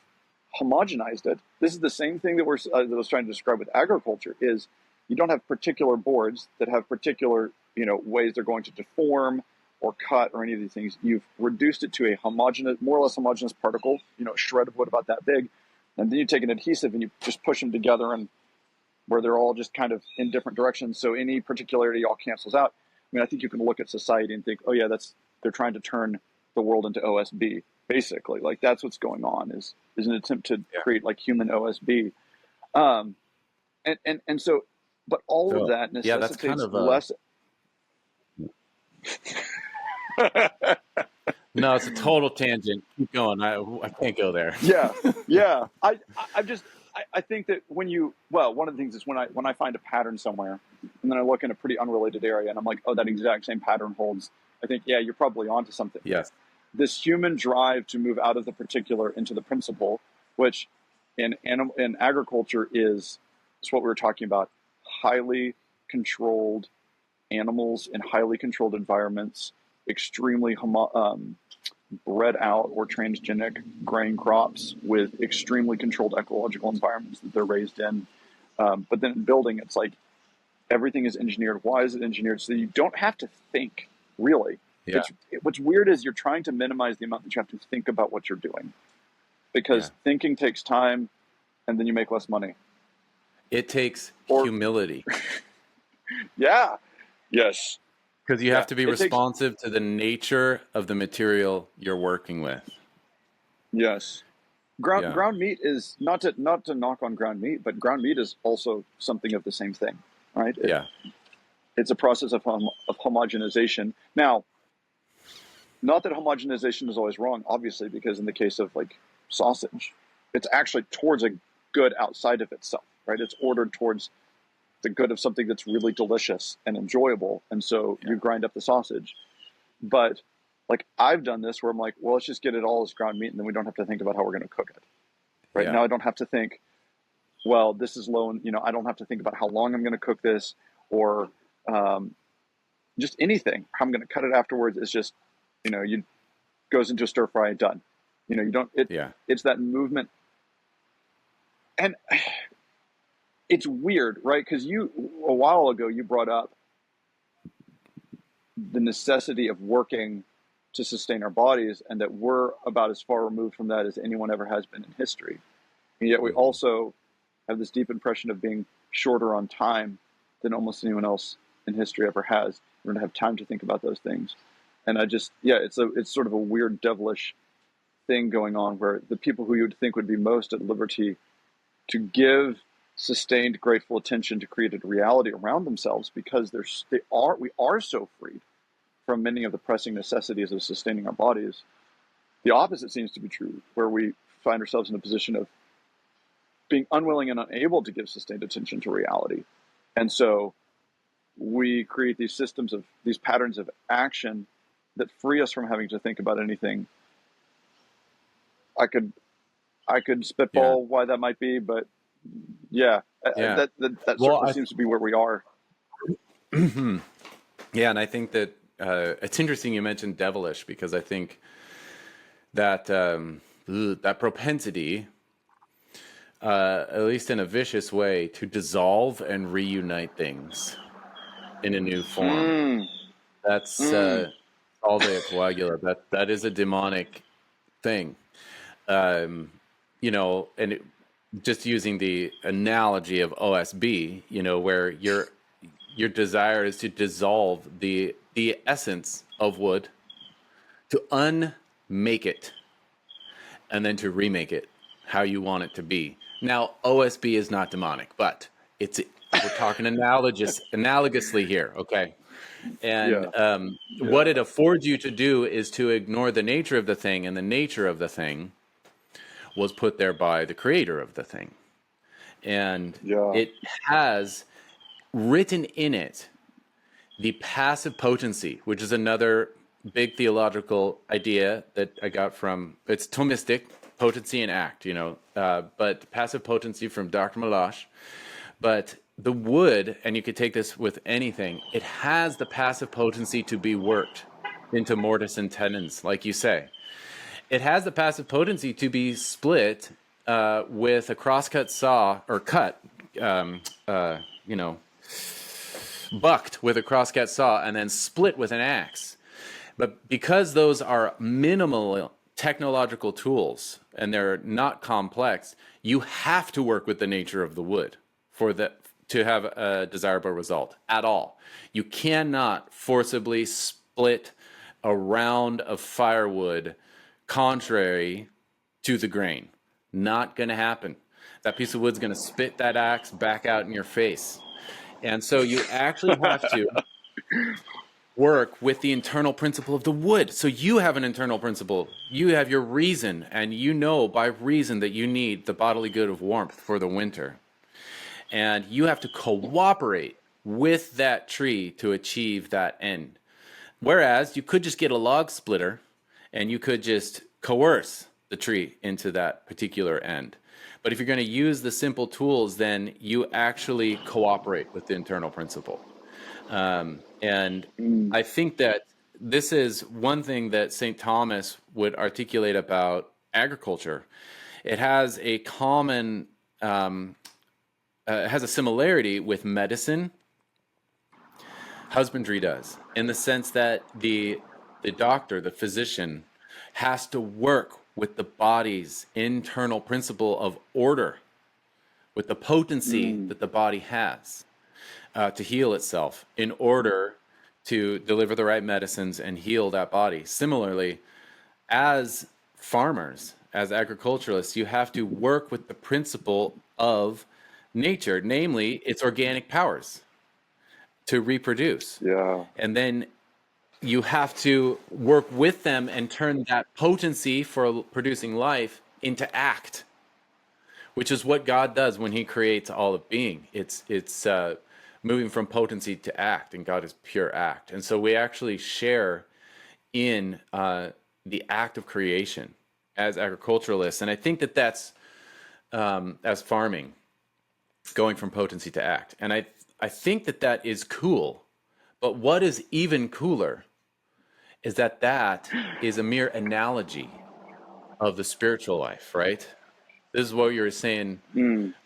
homogenized it. This is the same thing that I was trying to describe with agriculture. Is you don't have particular boards that have particular ways they're going to deform or cut or any of these things. You've reduced it to a more or less homogeneous particle, a shred of wood about that big, and then you take an adhesive and you just push them together, and where they're all just kind of in different directions, so any particularity all cancels out. I mean, I think you can look at society and think, oh yeah, they're trying to turn the world into OSB. Basically, like that's what's going on is an attempt to create like human OSB, and so, but all of that necessitates that's kind of less. No, it's a total tangent. Keep going. I can't go there. Yeah. I think that one of the things is when I find a pattern somewhere, and then I look in a pretty unrelated area, and I'm like, oh, that exact same pattern holds. I think, yeah, you're probably onto something. Yes. This human drive to move out of the particular into the principle, which in agriculture is what we were talking about, highly controlled animals in highly controlled environments, extremely bred out or transgenic grain crops with extremely controlled ecological environments that they're raised in. But then in building, it's like everything is engineered. Why is it engineered? So you don't have to think, really. Yeah. What's weird is you're trying to minimize the amount that you have to think about what you're doing, because thinking takes time, and then you make less money. It takes humility. Yeah. Yes. Because you have to be responsive to the nature of the material you're working with. Yes. Yeah. ground meat is not to knock on ground meat, but ground meat is also something of the same thing, right? Yeah. It's a process of homogenization. Now, not that homogenization is always wrong, obviously, because in the case of like sausage, it's actually towards a good outside of itself, right? It's ordered towards the good of something that's really delicious and enjoyable, and so you grind up the sausage. But like I've done this where I'm like, well, let's just get it all as ground meat, and then we don't have to think about how we're going to cook it. Right Yeah. now, I don't have to think, well, this is low, and I don't have to think about how long I'm going to cook this, or just anything. How I'm going to cut it afterwards is just, you goes into a stir fry, done. You don't. Yeah. It's that movement, and it's weird, right? Because a while ago you brought up the necessity of working to sustain our bodies, and that we're about as far removed from that as anyone ever has been in history. And yet we also have this deep impression of being shorter on time than almost anyone else in history ever has. We don't have time to think about those things. And it's sort of a weird devilish thing going on, where the people who you would think would be most at liberty to give sustained, grateful attention to created reality around themselves, because we are so freed from many of the pressing necessities of sustaining our bodies. The opposite seems to be true, where we find ourselves in a position of being unwilling and unable to give sustained attention to reality. And so we create these systems of these patterns of action that free us from having to think about anything. I could spitball why that might be, but that certainly seems to be where we are. Yeah, and I think that it's interesting you mentioned devilish, because I think that that propensity, at least in a vicious way, to dissolve and reunite things in a new form. That's all the coagula. That is a demonic thing. And just using the analogy of OSB, where your desire is to dissolve the essence of wood, to unmake it, and then to remake it how you want it to be. Now, OSB is not demonic, but we're talking analogously here, okay? And what it affords you to do is to ignore the nature of the thing, and the nature of the thing was put there by the creator of the thing. And it has written in it the passive potency, which is another big theological idea that I got from, it's Thomistic, potency and act, but passive potency from Dr. Malash. But the wood, and you could take this with anything, it has the passive potency to be worked into mortise and tenons, like you say. It has the passive potency to be split with a crosscut saw, or bucked with a crosscut saw, and then split with an axe. But because those are minimal technological tools and they're not complex, you have to work with the nature of the wood to have a desirable result at all. You cannot forcibly split a round of firewood contrary to the grain. Not going to happen. That piece of wood's going to spit that axe back out in your face. And so you actually have to work with the internal principle of the wood. So you have an internal principle. You have your reason, and by reason that you need the bodily good of warmth for the winter. And you have to cooperate with that tree to achieve that end. Whereas you could just get a log splitter and you could just coerce the tree into that particular end. But if you're going to use the simple tools, then you actually cooperate with the internal principle. And I think that this is one thing that St. Thomas would articulate about agriculture. It has a common, has a similarity with medicine. Husbandry does, in the sense that the doctor, the physician, has to work with the body's internal principle of order, with the potency that the body has to heal itself in order to deliver the right medicines and heal that body. Similarly, as farmers, as agriculturalists, you have to work with the principle of nature, namely its organic powers to reproduce. Yeah. And then you have to work with them and turn that potency for producing life into act, which is what God does when he creates all of being. It's moving from potency to act, and God is pure act. And so we actually share in the act of creation as agriculturalists. And I think that that's as farming, going from potency to act. And I think that that is cool. But what is even cooler is that that is a mere analogy of the spiritual life, right? This is what you were saying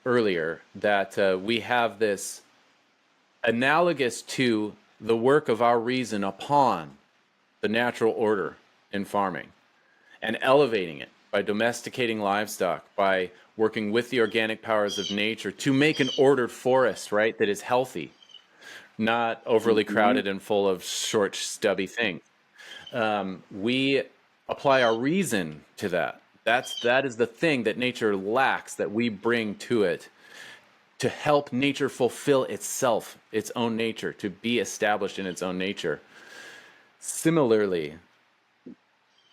earlier, that we have this analogous to the work of our reason upon the natural order in farming and elevating it by domesticating livestock, by working with the organic powers of nature to make an ordered forest, right, that is healthy, not overly crowded and full of short, stubby things. We apply our reason to that. That is the thing that nature lacks, that we bring to it to help nature fulfill itself, its own nature, to be established in its own nature. Similarly,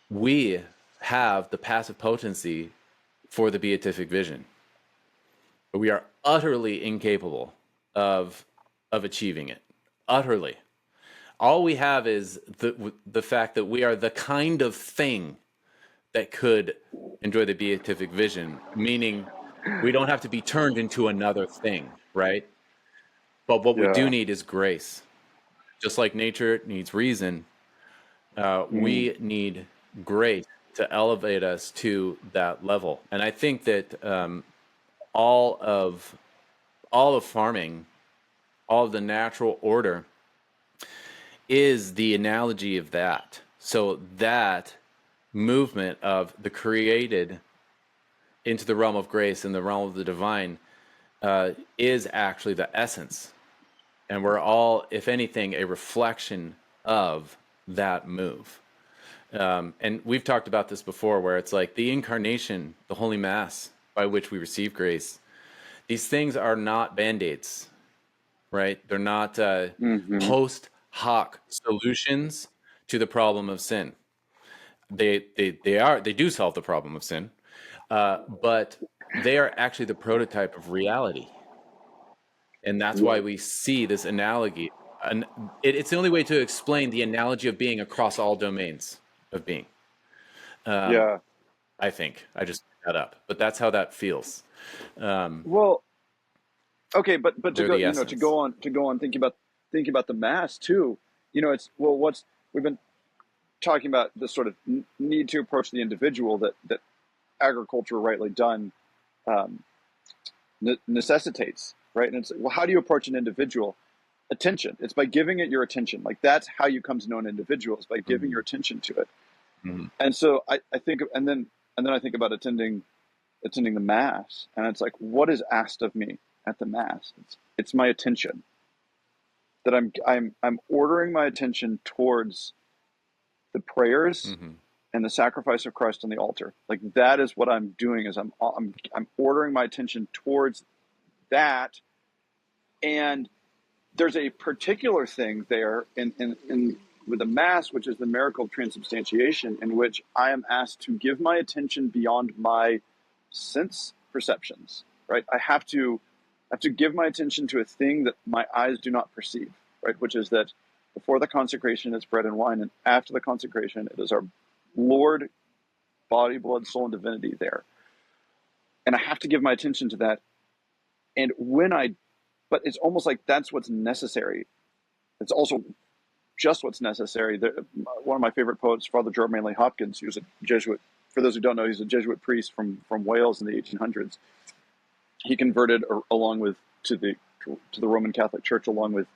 we have the passive potency for the beatific vision, but we are utterly incapable of achieving it. Utterly. All we have is the fact that we are the kind of thing that could enjoy the beatific vision, meaning we don't have to be turned into another thing, right? But what we do need is grace. Just like nature needs reason, we need grace to elevate us to that level. And I think that all of farming, all of the natural order, is the analogy of that. So that movement of the created into the realm of grace and the realm of the divine is actually the essence. And we're all, if anything, a reflection of that move. And we've talked about this before, where it's like the incarnation, the Holy Mass by which we receive grace. These things are not Band-Aids, right? They're not post hoc solutions to the problem of sin. They do solve the problem of sin, but they are actually the prototype of reality. And that's why we see this analogy. And it's the only way to explain the analogy of being across all domains of being. I think I just made that up, but that's how that feels. Well, okay, but to go, to go on thinking about the Mass too. It's we've been talking about this sort of need to approach the individual that agriculture, rightly done, necessitates, right? And it's, well, how do you approach an individual? Attention. It's by giving it your attention. Like, that's how you come to know an individual, is by giving your attention to it. And so I think, and then I think about attending the Mass, and it's like, what is asked of me at the Mass? It's my attention. That I'm ordering my attention towards the prayers and the sacrifice of Christ on the altar. Like, that is what I'm doing, is I'm ordering my attention towards that. And there's a particular thing there in with the Mass, which is the miracle of transubstantiation, in which I am asked to give my attention beyond my sense perceptions, right? I have to give my attention to a thing that my eyes do not perceive, right? Which is that before the consecration, it's bread and wine, and after the consecration, it is our Lord, body, blood, soul, and divinity there. And I have to give my attention to that. And but it's almost like that's what's necessary. It's also just what's necessary. One of my favorite poets, Father George Manley Hopkins, he was a Jesuit. For those who don't know, he's a Jesuit priest from Wales in the 1800s. He converted along to the Roman Catholic Church, along with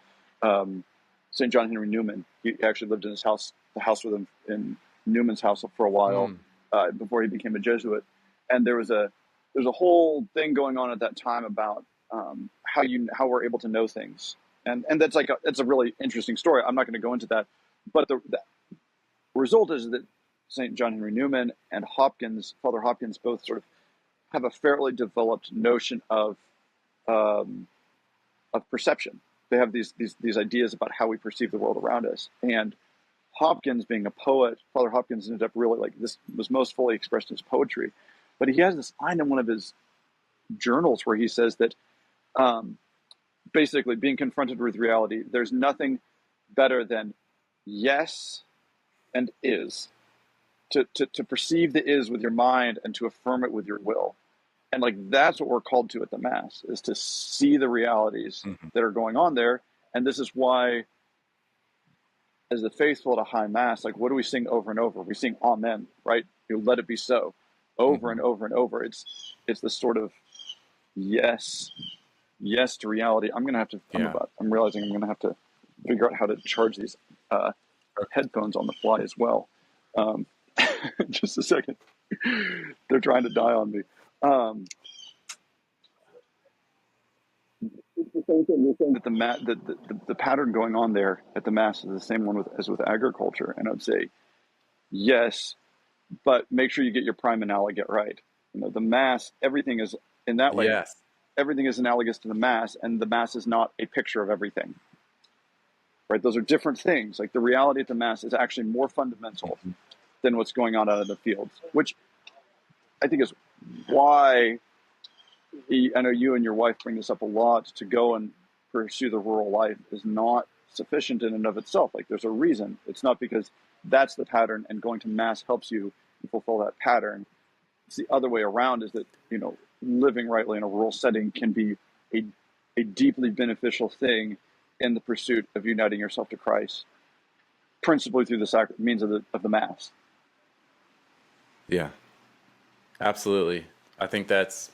St. John Henry Newman. He actually lived in the house with him in Newman's house for a while before he became a Jesuit. And there's a whole thing going on at that time about how we're able to know things, and that's it's a really interesting story. I'm not going to go into that, but the result is that St. John Henry Newman and Hopkins, Father Hopkins, both sort of have a fairly developed notion um, of perception. They have these ideas about how we perceive the world around us. And Hopkins, being a poet, Father Hopkins ended up really, like, this was most fully expressed in his poetry. But he has this line in one of his journals where he says that basically being confronted with reality, there's nothing better than yes and is. To perceive the is with your mind and to affirm it with your will. And like that's what we're called to at the Mass, is to see the realities that are going on there. And this is why, as the faithful at a high Mass, like what do we sing over and over? We sing Amen, right? You let it be so, over and over and over. It's this sort of yes to reality. I'm gonna have to. I'm realizing I'm gonna have to figure out how to charge these headphones on the fly as well. Just a second. They're trying to die on me. That the pattern going on there at the Mass is the same one as with agriculture. And I'd say, yes, but make sure you get your prime analoget right. You know, the Mass, everything is in that way. Yes. Everything is analogous to the Mass, and the Mass is not a picture of everything. Right? Those are different things. Like the reality at the Mass is actually more fundamental than what's going on out in the fields, which I think is why I know you and your wife bring this up a lot. To go and pursue the rural life is not sufficient in and of itself. Like there's a reason. It's not because that's the pattern and going to Mass helps you fulfill that pattern. It's the other way around, is that, you know, living rightly in a rural setting can be a deeply beneficial thing in the pursuit of uniting yourself to Christ, principally through the means of the Mass. Yeah, absolutely. I think that's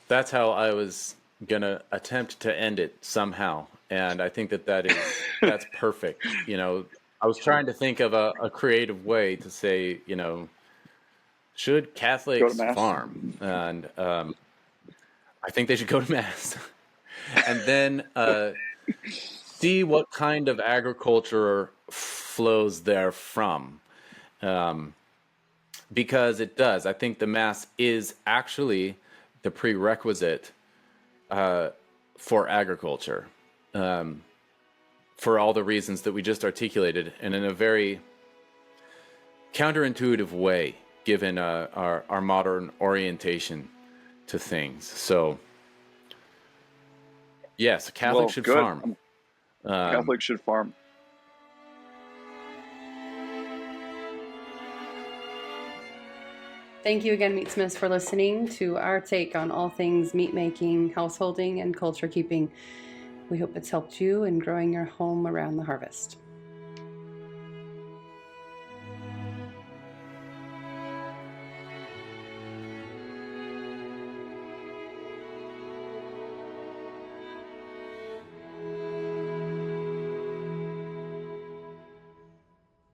how I was gonna attempt to end it somehow, and I think that's perfect. You know, I was trying to think of a creative way to say, you know, should Catholics farm? And I think they should go to Mass, and then see what kind of agriculture flows therefrom. Because it does. I think the Mass is actually the prerequisite for agriculture, for all the reasons that we just articulated, and in a very counterintuitive way, given our modern orientation to things. So, yes, Catholics should farm. Catholics should farm. Thank you again, Meatsmiths, for listening to our take on all things meat making, householding, and culture keeping. We hope it's helped you in growing your home around the harvest.